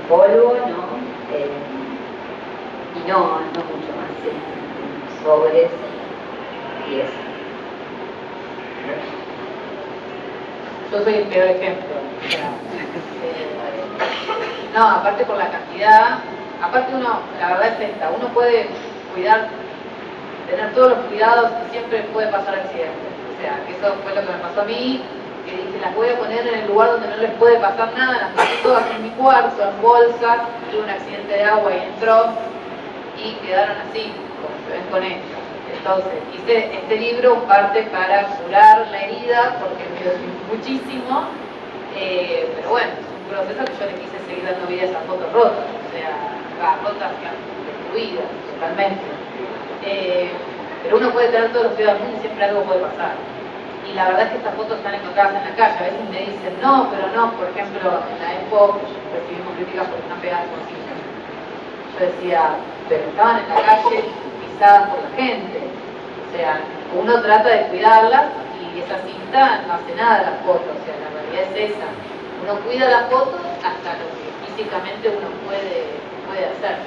polvo, ¿no? Y no mucho más, sobres y eso. Yo soy el peor ejemplo. No, aparte por la cantidad, aparte uno, la verdad es esta, uno puede cuidar, tener todos los cuidados, siempre puede pasar accidentes. O sea, que eso fue lo que me pasó a mí, que dije, las voy a poner en el lugar donde no les puede pasar nada, las metí todas en mi cuarto, en bolsas, tuve un accidente de agua y entró, y quedaron así, como se ven con esto. Entonces, hice este libro parte para curar la herida, porque me dio muchísimo, pero bueno, es un proceso que yo le quise seguir dando vida a esas fotos rotas, o sea, rotas destruidas totalmente. Pero uno puede tener todos los cuidados del mundo y siempre algo puede pasar. Y la verdad es que estas fotos están encontradas en la calle. A veces me dicen, no, pero no, por ejemplo, en la EPO recibimos críticas porque están pegadas con cinta. Yo decía, pero estaban en la calle pisadas por la gente. O sea, uno trata de cuidarlas y esa cinta no hace nada a las fotos. O sea, la realidad es esa. Uno cuida las fotos hasta lo que físicamente uno puede hacer.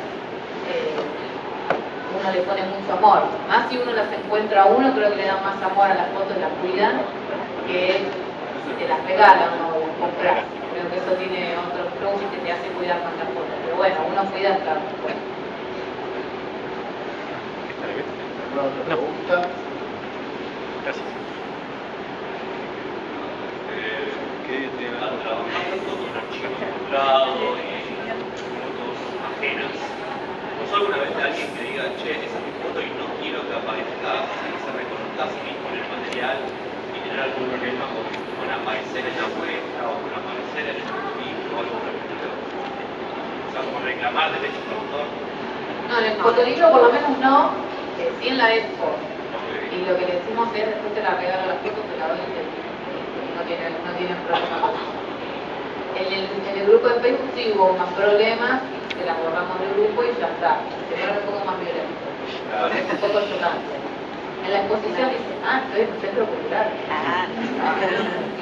Uno le pone mucho amor. Más si uno las encuentra a uno, creo que le da más amor a las fotos y las cuidan que si te las regalan o las compras. Creo que eso tiene otro plus y que te hace cuidar más las fotos. Pero bueno, uno cuida hasta después. ¿Alguna otra pregunta? Gracias. Que han trabajado con un archivo encontrado y fotos ajenas. ¿Pasó alguna vez de alguien que diga, che, esa es mi foto y no quiero que aparezca, que se reconozca a sí mismo en el material y tener algún problema con aparecer en la muestra o con aparecer en el libro o algo por el estilo? O sea, como reclamar derechos de autor. No, en el fotolibro por lo menos no, sí en la expo. Y lo que le decimos es, después te la regalo las fotos, te la doy y no tienen problema. En el grupo de Facebook sí hubo más problemas, que la borramos del grupo y ya está. Se vuelve un poco más violento. Es un poco chocante. En la exposición dicen, estoy en un centro cultural.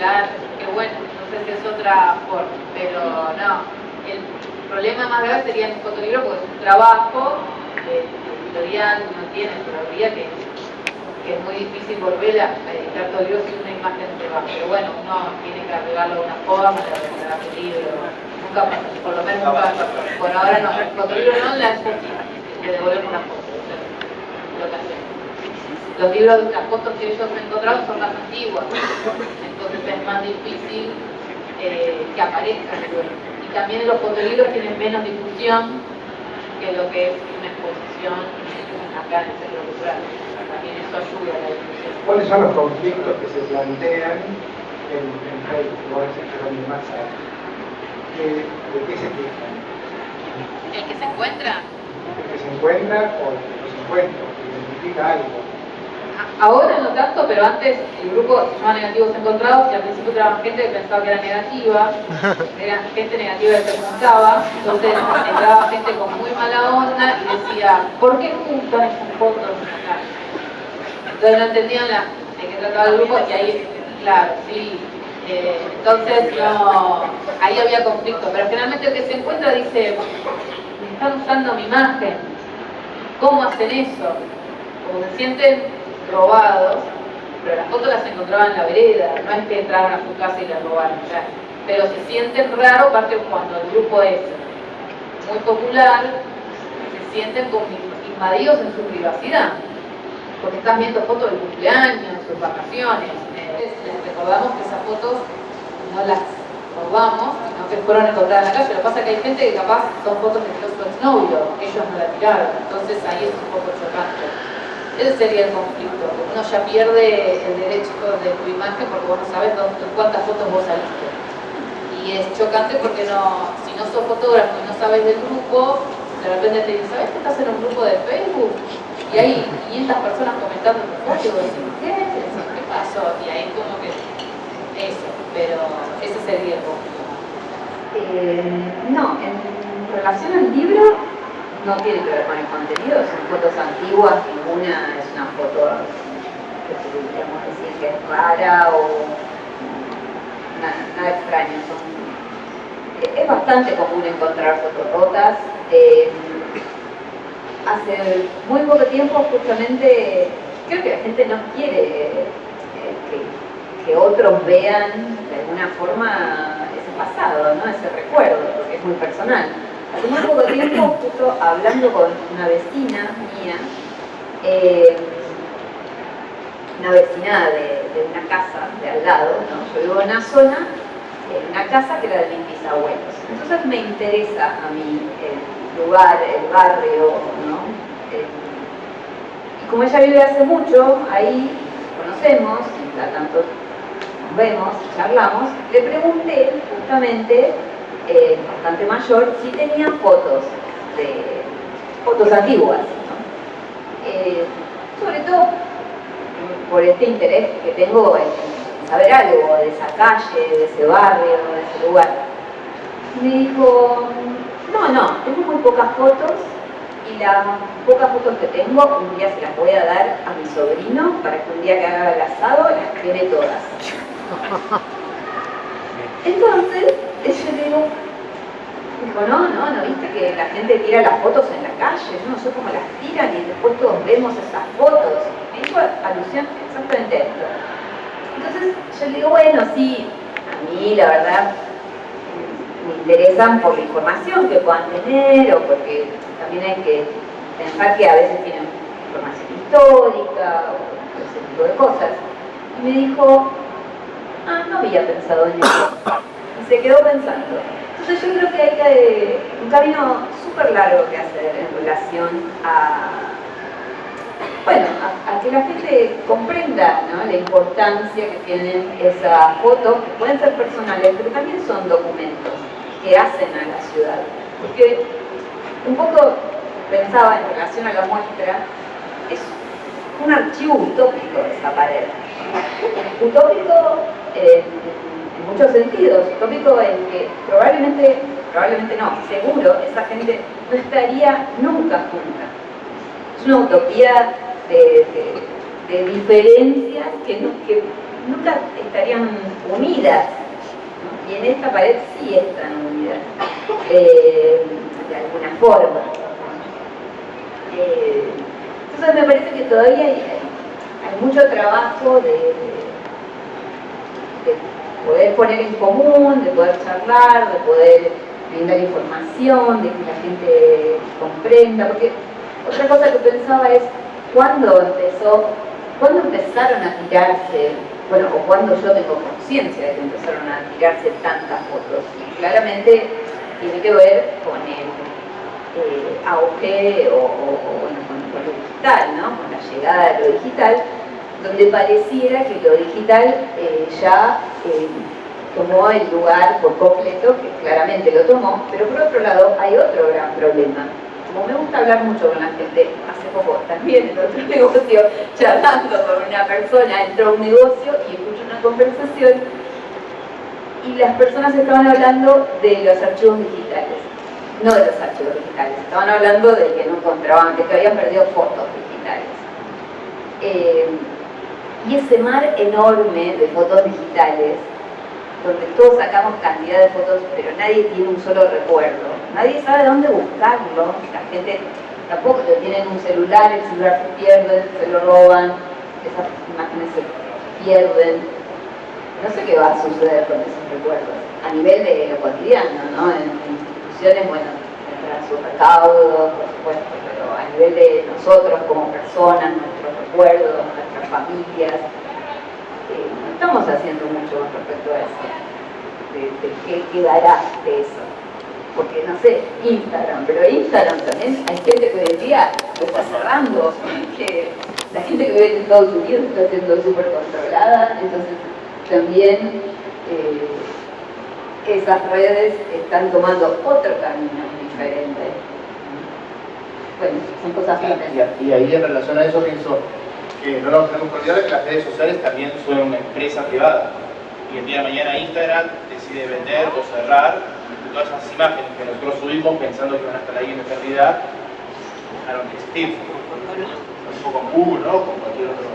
Claro, qué bueno. Entonces es otra forma. Pero no, el problema más grave sería en un fotolibro porque es un trabajo editorial, no tiene todavía que es muy difícil volver a editar todo el libro si una imagen se va. Pero bueno, uno tiene que arreglarlo de una forma, de arreglar el libro. Nunca pasa, por lo menos nunca pasa. Por ahora no, el fotolibro no, la exposición, le devolvemos una foto. Lo que hacemos. Los libros, las fotos que ellos han encontrado son más antiguas, entonces es más difícil que aparezcan luego. Y también los fotolibros tienen menos difusión que lo que es una exposición acá en el Centro Cultural. También eso ayuda a la difusión. ¿Cuáles son los conflictos que se plantean en Facebook? Vos decís que son más ¿de qué se quejan? El que se encuentra. ¿El que se encuentra o el que no se encuentra? ¿Que identifica algo? Ahora no tanto, pero antes el grupo se llamaba Negativos Encontrados y al principio entraba gente que pensaba que era negativa, era gente negativa que se juntaba, entonces entraba gente con muy mala onda y decía, ¿por qué juntan esas fotos acá? Entonces no entendían de qué trataba el grupo y ahí, claro, sí. Entonces no, ahí había conflicto, pero generalmente el que se encuentra dice, me están usando mi imagen, ¿cómo hacen eso? Como se sienten robados, pero las fotos las encontraban en la vereda, no es que entraron a su casa y las robaron, pero se sienten raro, aparte cuando el grupo es muy popular, se sienten como invadidos en su privacidad, porque están viendo fotos del cumpleaños, sus vacaciones. Les recordamos que esas fotos no las robamos, sino que fueron encontradas en la calle. Lo que pasa es que hay gente que capaz son fotos de su exnovio, ellos no la tiraron, entonces ahí es un poco chocante. Ese sería el conflicto, uno ya pierde el derecho de tu imagen porque vos no sabes cuántas fotos vos saliste. Y es chocante porque si no sos fotógrafo y no sabes del grupo, de repente te dicen, ¿sabes que estás en un grupo de Facebook? Y hay 500 personas comentando tu foto y vos decís, ¿qué pasó? Y ahí como que eso, pero ese sería el conflicto. No, en relación al libro no tiene que ver con el contenido, son fotos antiguas, ninguna es una foto que podríamos decir que es rara o nada extraño. Es bastante común encontrar fotos rotas. Hace muy poco tiempo justamente creo que la gente no quiere que otros vean de alguna forma ese pasado, ¿no? Ese recuerdo, porque es muy personal. Hace muy poco tiempo, justo hablando con una vecina mía, una vecina de una casa de al lado, ¿no? Yo vivo en una zona, en una casa que era de mis bisabuelos. Entonces me interesa a mí el lugar, el barrio, ¿no? Y como ella vive hace mucho, ahí conocemos, y cada tanto nos vemos, charlamos, le pregunté justamente, bastante mayor, si tenía fotos antiguas, ¿no? Sobre todo por este interés que tengo en saber algo de esa calle, de ese barrio, de ese lugar. Me dijo, no, tengo muy pocas fotos y las pocas fotos que tengo un día se las voy a dar a mi sobrino para que un día que haga el asado las tiene todas. Entonces, yo le digo, no, viste que la gente tira las fotos en la calle, yo no sé cómo las tiran y después todos vemos esas fotos. Me dijo alusión exactamente a esto. Entonces yo le digo, bueno, sí, a mí la verdad me interesan por la información que puedan tener o porque también hay que pensar que a veces tienen información histórica o ese tipo de cosas. Y me dijo, no había pensado en eso. Y se quedó pensando. Entonces yo creo que hay un camino súper largo que hacer en relación a que la gente comprenda, ¿no?, la importancia que tienen esas fotos, que pueden ser personales, pero también son documentos que hacen a la ciudad. Porque un poco pensaba en relación a la muestra, es un archivo utópico esa pared. Utópico en muchos sentidos, utópico en que probablemente no, seguro, esa gente no estaría nunca junta. Es una utopía de diferencias que nunca estarían unidas, ¿no? Y en esta pared sí están unidas, de alguna forma. Entonces me parece que todavía hay mucho trabajo de poder poner en común, de poder charlar, de poder brindar información, de que la gente comprenda, porque otra cosa que pensaba es cuándo empezaron a tirarse, o cuando yo tengo conciencia de que empezaron a tirarse tantas fotos. Y claramente tiene que ver con el auge con lo digital, ¿no? Con la llegada de lo digital, donde pareciera que lo digital ya tomó el lugar por completo, que claramente lo tomó, pero por otro lado hay otro gran problema. Como me gusta hablar mucho con la gente, hace poco también en otro negocio, charlando con una persona, entró a un negocio y escucho una conversación y las personas estaban hablando de los archivos digitales, no de los archivos digitales, estaban hablando de que no encontraban, de que habían perdido fotos digitales. Y ese mar enorme de fotos digitales, donde todos sacamos cantidad de fotos, pero nadie tiene un solo recuerdo. Nadie sabe dónde buscarlo. La gente tampoco lo tiene en un celular, el celular se pierde, se lo roban, esas imágenes se pierden. No sé qué va a suceder con esos recuerdos. A nivel de lo cotidiano, ¿no? En instituciones, bueno, tendrán sus recaudos, por supuesto, pero a nivel de nosotros como personas, nuestros recuerdos, nuestras familias, no estamos haciendo mucho con respecto a eso, de qué quedará de eso. Porque, no sé, Instagram, pero Instagram también hay gente que hoy en día lo está cerrando, que la gente que vive en Estados Unidos está siendo súper controlada, entonces también esas redes están tomando otro camino diferente. Bueno, son cosas buenas. Y ahí en relación a eso pienso que no nos tenemos que olvidar que las redes sociales también son una empresa privada y el día de mañana Instagram decide vender o cerrar todas esas imágenes que nosotros subimos pensando que van a estar ahí en eternidad, dejaron de existir. Un poco con Google, ¿no? Con cualquier otro,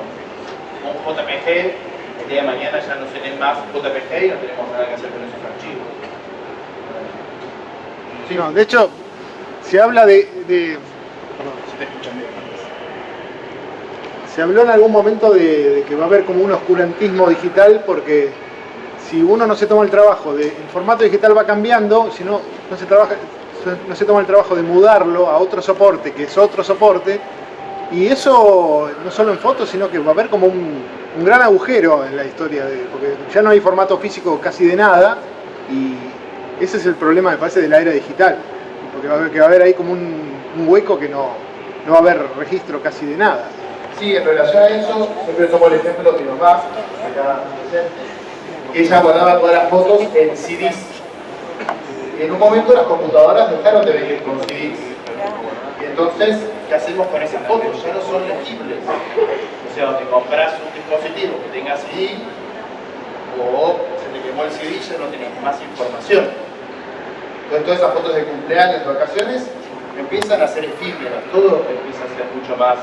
un JPG, el día de mañana ya no se leen más JPG y no tenemos nada que hacer con esos archivos. Sí, no, de hecho, se habla perdón, se te escuchan bien. Se habló en algún momento de que va a haber como un oscurantismo digital porque si uno no se toma el trabajo el formato digital va cambiando, si no se trabaja, no se toma el trabajo de mudarlo a otro soporte, que es otro soporte, y eso no solo en fotos, sino que va a haber como un gran agujero en la historia, porque ya no hay formato físico casi de nada, y ese es el problema, me parece, de la era digital, porque va a haber ahí como un hueco que no va a haber registro casi de nada. Sí, en relación a eso, siempre tomo el ejemplo de mi mamá, acá presente, que ella guardaba todas las fotos en CDs. Y en un momento las computadoras dejaron de venir con CDs. Y entonces, ¿qué hacemos con esas fotos? Ya no son legibles. O sea, te compras un dispositivo que tenga CD, o se te quemó el CD y ya no tenés más información. Entonces, todas esas fotos de cumpleaños, de vacaciones, empiezan a ser efímeras, todo empieza a ser mucho más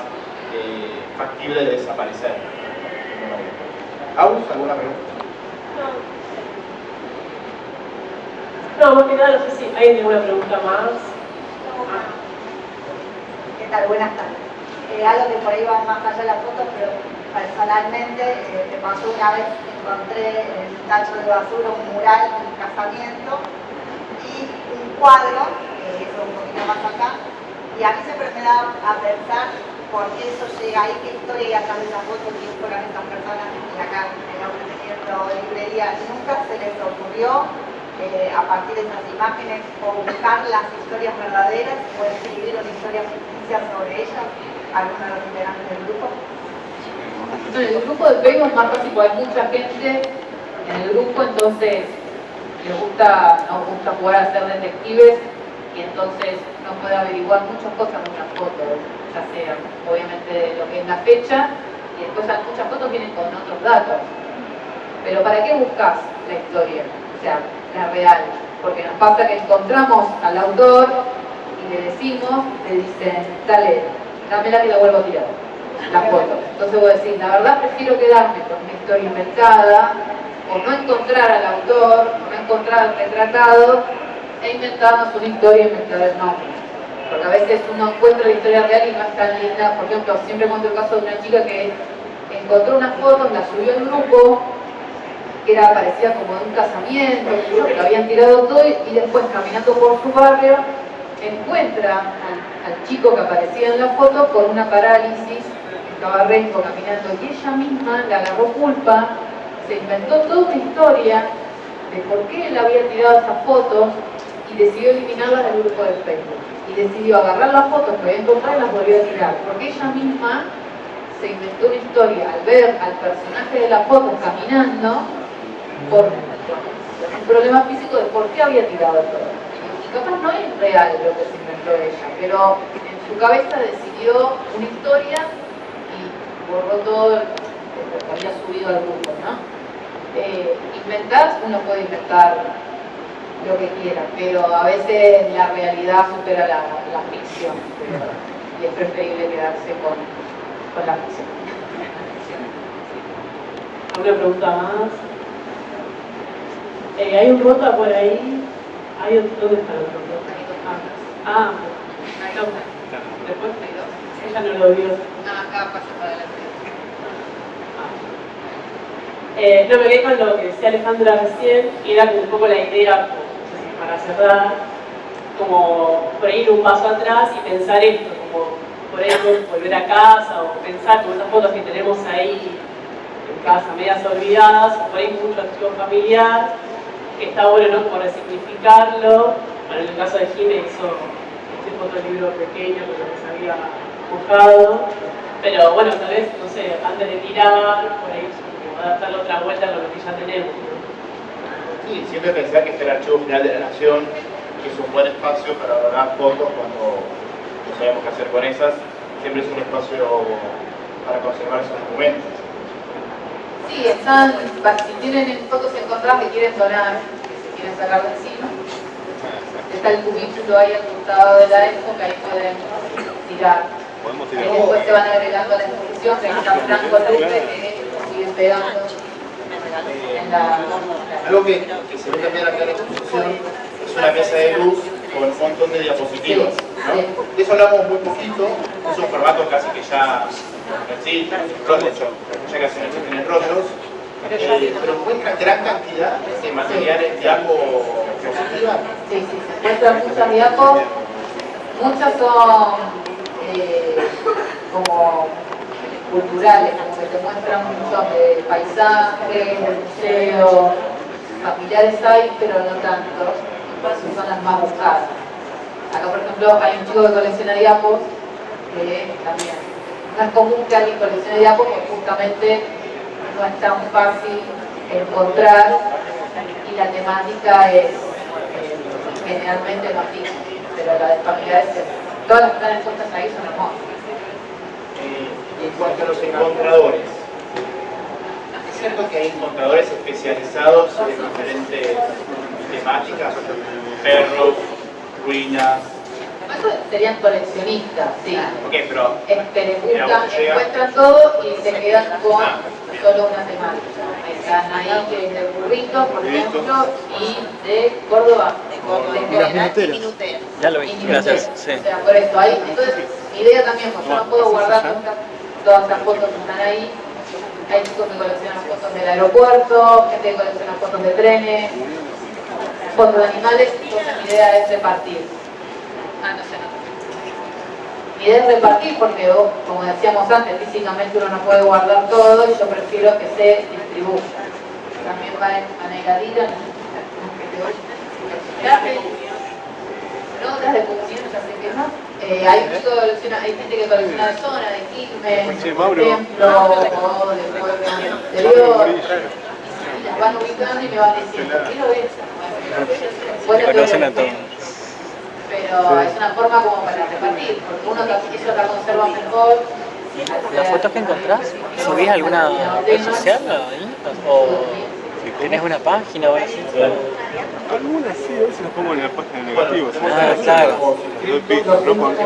factible de desaparecer. ¿Aus? ¿Alguna pregunta? No, más que nada, no sé si hay ninguna pregunta más. ¿Qué tal? Buenas tardes. Algo que por ahí va más allá de las fotos, pero personalmente me pasó una vez, encontré en un tacho de basura un mural de un casamiento y un cuadro, que es un poquito más acá, y a mí siempre me da a pensar por qué eso llega ahí, qué historia hay atrás de esa foto, quién fueron esas personas, y acá en la teniendo librería, nunca se les ocurrió a partir de esas imágenes o buscar las historias verdaderas o escribir una historia ficticia sobre ellas, algunos de los integrantes del grupo. En el grupo de Facebook es más fácil porque hay mucha gente en el grupo, entonces nos gusta jugar a ser detectives y entonces uno puede averiguar muchas cosas en una foto, ya sea obviamente lo que es la fecha y después muchas fotos vienen con otros datos. Pero ¿para qué buscas la historia? O sea, la real. Porque nos pasa que encontramos al autor y le decimos, le dicen, dale, dámela que la vuelvo a tirar, la foto. Entonces voy a decir, la verdad prefiero quedarme con una historia inventada, o no encontrar al autor, o no encontrar al retratado, e inventarnos una historia y inventar el nombre. Porque a veces uno encuentra la historia real y no es tan linda. Por ejemplo, siempre cuento el caso de una chica que encontró una foto, la subió al grupo, que parecía como de un casamiento, que lo habían tirado todo, y después caminando por su barrio encuentra al chico que aparecía en la foto con una parálisis, estaba recto caminando, y ella misma le agarró culpa, se inventó toda una historia de por qué él había tirado esas fotos y decidió eliminarlas del grupo de Facebook. Y decidió agarrar las fotos que había encontrado y las volvió a tirar, porque ella misma se inventó una historia al ver al personaje de la foto caminando por un problema físico de por qué había tirado todo. Y capaz no es real lo que se inventó ella, pero en su cabeza decidió una historia y borró todo lo que había subido al grupo, ¿no? Inventar, uno puede inventar lo que quiera, pero a veces la realidad supera la ficción, y es preferible quedarse con la ficción. ¿Alguna pregunta más? Hay un rota por ahí. ¿Dónde está el rota? Después ella no lo vio. Acá pasa para adelante. No, me quedé con lo que decía Alejandra recién, y era como un poco la idea, para cerrar, como por ahí ir un paso atrás y pensar esto, como por ahí volver a casa o pensar con esas fotos que tenemos ahí en casa, medias olvidadas, o por ahí mucho archivo familiar, que está bueno, ¿no? Como resignificarlo. Bueno, en el caso de Jimé hizo este fotolibro pequeño con lo que se había buscado, pero bueno, tal vez, no sé, antes de tirar, por ahí darle otra vuelta a lo que ya tenemos, ¿no? Sí, siempre pensar que está el Archivo General de la Nación, que es un buen espacio para donar fotos cuando no sabemos qué hacer con esas. Siempre es un espacio para conservar esos documentos. Sí, si tienen fotos encontradas que quieren donar, que se quieren sacar de encima, está el cubículo ahí al costado de la época, ahí pueden tirar. Y después se van agregando a la exposición, que está Franco Lupe, que siguen pegando en la... Algo que se ve también acá en la exposición es una mesa de luz con un montón de diapositivas, ¿no? De eso hablamos muy poquito, es un formato casi que ya no existe, de hecho ya casi no existen en rollos, pero encuentran gran cantidad de materiales de algo positiva? Sí, sí, se muestran muchas diapos, muchas son como culturales, como que te muestran muchos de paisajes, de museos, familiares hay, pero no tanto, entonces son las más buscadas. Acá, por ejemplo, hay un chico que colecciona diapos, que también no es común que alguien coleccione diapos porque justamente no es tan fácil encontrar y la temática es generalmente no fijo, pero la de familiares, todas las que están expuestas ahí son hermosas. En cuanto a los encontradores, ¿es cierto que hay encontradores especializados en diferentes temáticas? Perros, ruinas. Esos serían coleccionistas, sí. Ok, pero Que le buscan, encuentran todo y se quedan con solo una temática. Están ahí que es de burritos, por ejemplo, y de Córdoba. Las minuteras. Ya lo vi, gracias. Sí. O sea, por eso hay. Entonces, mi idea también, porque yo no puedo guardar todas estas fotos que están ahí. Hay chicos que coleccionan fotos del aeropuerto, gente que colecciona fotos de trenes, fotos de animales, entonces mi idea es repartir. No sé. Mi idea es repartir porque, como decíamos antes, físicamente uno no puede guardar todo y yo prefiero que se distribuya. También va en negadita, notas de comunión, ya sé que no. Hay gente que colecciona de zona, de Quilmes, por ejemplo, o de pueblo interior. Las van ubicando y me van diciendo, quiero esa. Te conocen a todos. Pero es una forma como para repartir, porque uno eso la conserva mejor. ¿Las fotos que encontrás subís a alguna red social ahí? ¿O tenés una página o algo así? Algunas sí, a veces las pongo en la página de negativos. Claro.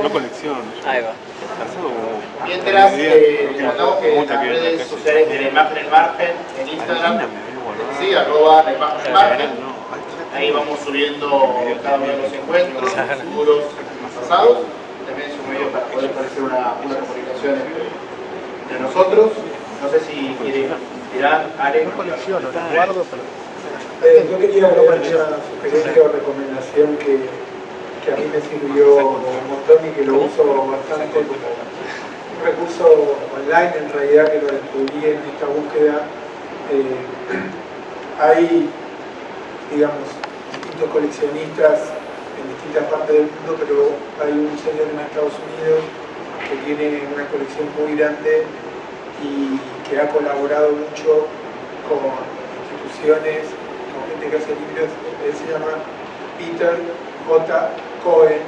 No colección. Ahí va. Mientras, recordamos que en las redes sociales de La Imagen del Margen, en Instagram, sí, arroba La Imagen del Margen, ahí vamos subiendo cada uno de los encuentros, futuros más pasados. También es un medio para poder establecer una comunicación entre nosotros. No sé si quieren tirar, Ale. No colecciono, no guardo, pero... Yo quería dar una sugerencia o recomendación que a mí me sirvió un montón y que lo uso bastante como un recurso online, en realidad, que lo descubrí en esta búsqueda. Hay, digamos, distintos coleccionistas en distintas partes del mundo, pero hay un señor en Estados Unidos que tiene una colección muy grande y que ha colaborado mucho con instituciones, con gente que hace libros. Él se llama Peter J. Cohen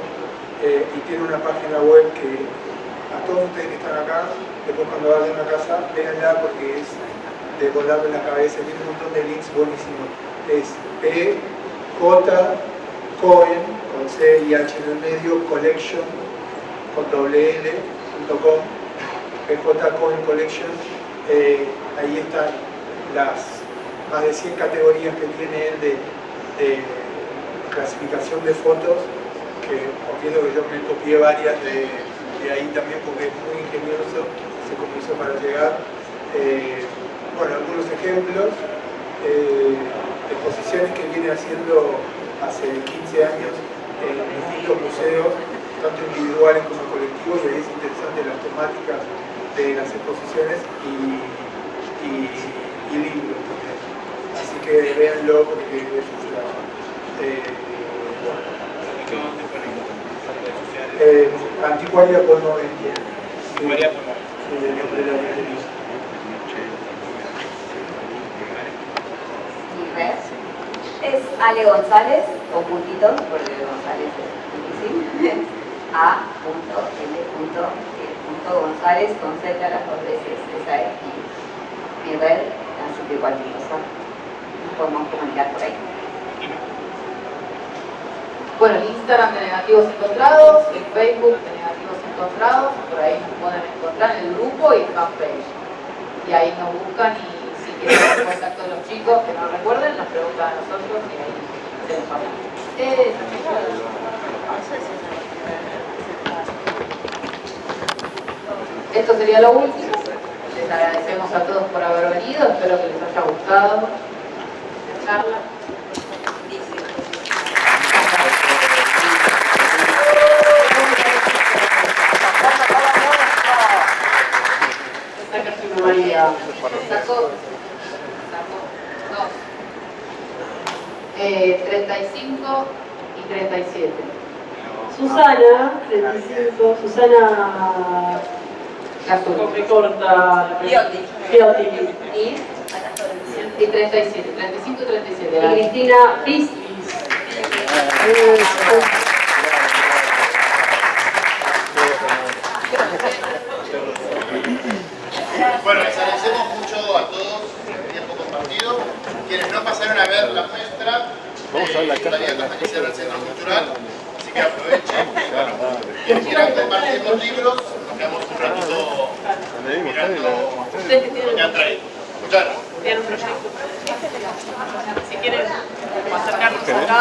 y tiene una página web que a todos ustedes que están acá, después cuando vayan a casa, véanla porque es de volarme la cabeza, tiene un montón de links buenísimos. Es P.J. Cohen, con C y H en el medio, collection, con .com, PJ Cohen Collection. Ahí están las más de 100 categorías que tiene él de clasificación de fotos, que entiendo que yo me copié varias de ahí también porque es muy ingenioso, se compuso para llegar. Bueno, algunos ejemplos, exposiciones que viene haciendo hace 15 años en distintos museos, tanto individuales como colectivos, y ahí es interesante las temáticas de las exposiciones y libros también. Así que véanlo porque es Anticuaria por 90. Anticuaria por 90. Sí, el nombre de la librería. Es Ale González, con puntitos, porque González es difícil. A.L.González con Z las dos veces. Esa es mi red, así que cualquier cosa nos podemos comunicar por ahí. Bueno, el Instagram de Negativos Encontrados, el Facebook de Negativos Encontrados, por ahí nos pueden encontrar en el grupo y fanpage. Y ahí nos buscan y si quieren el contacto de los chicos que no recuerden, nos preguntan a nosotros y ahí se nos habla. Esto sería lo último. Les agradecemos a todos por haber venido, espero que les haya gustado la charla. María. Sacó 2. 35 y 37. Susana, 35, Susana me corta Fiotti. Y 37, 35 y 37. Y Cristina Pistis. Bueno, les agradecemos mucho a todos el tiempo compartido. Quienes no pasaron a ver la muestra, todavía hasta que cierre el Centro Cultural, así que aprovechen. Y bueno, quienes quieran compartir los libros, nos quedamos un ratito mirando lo que han traído. Muchas gracias. Tienen un proyecto. Si quieren acercarnos acá.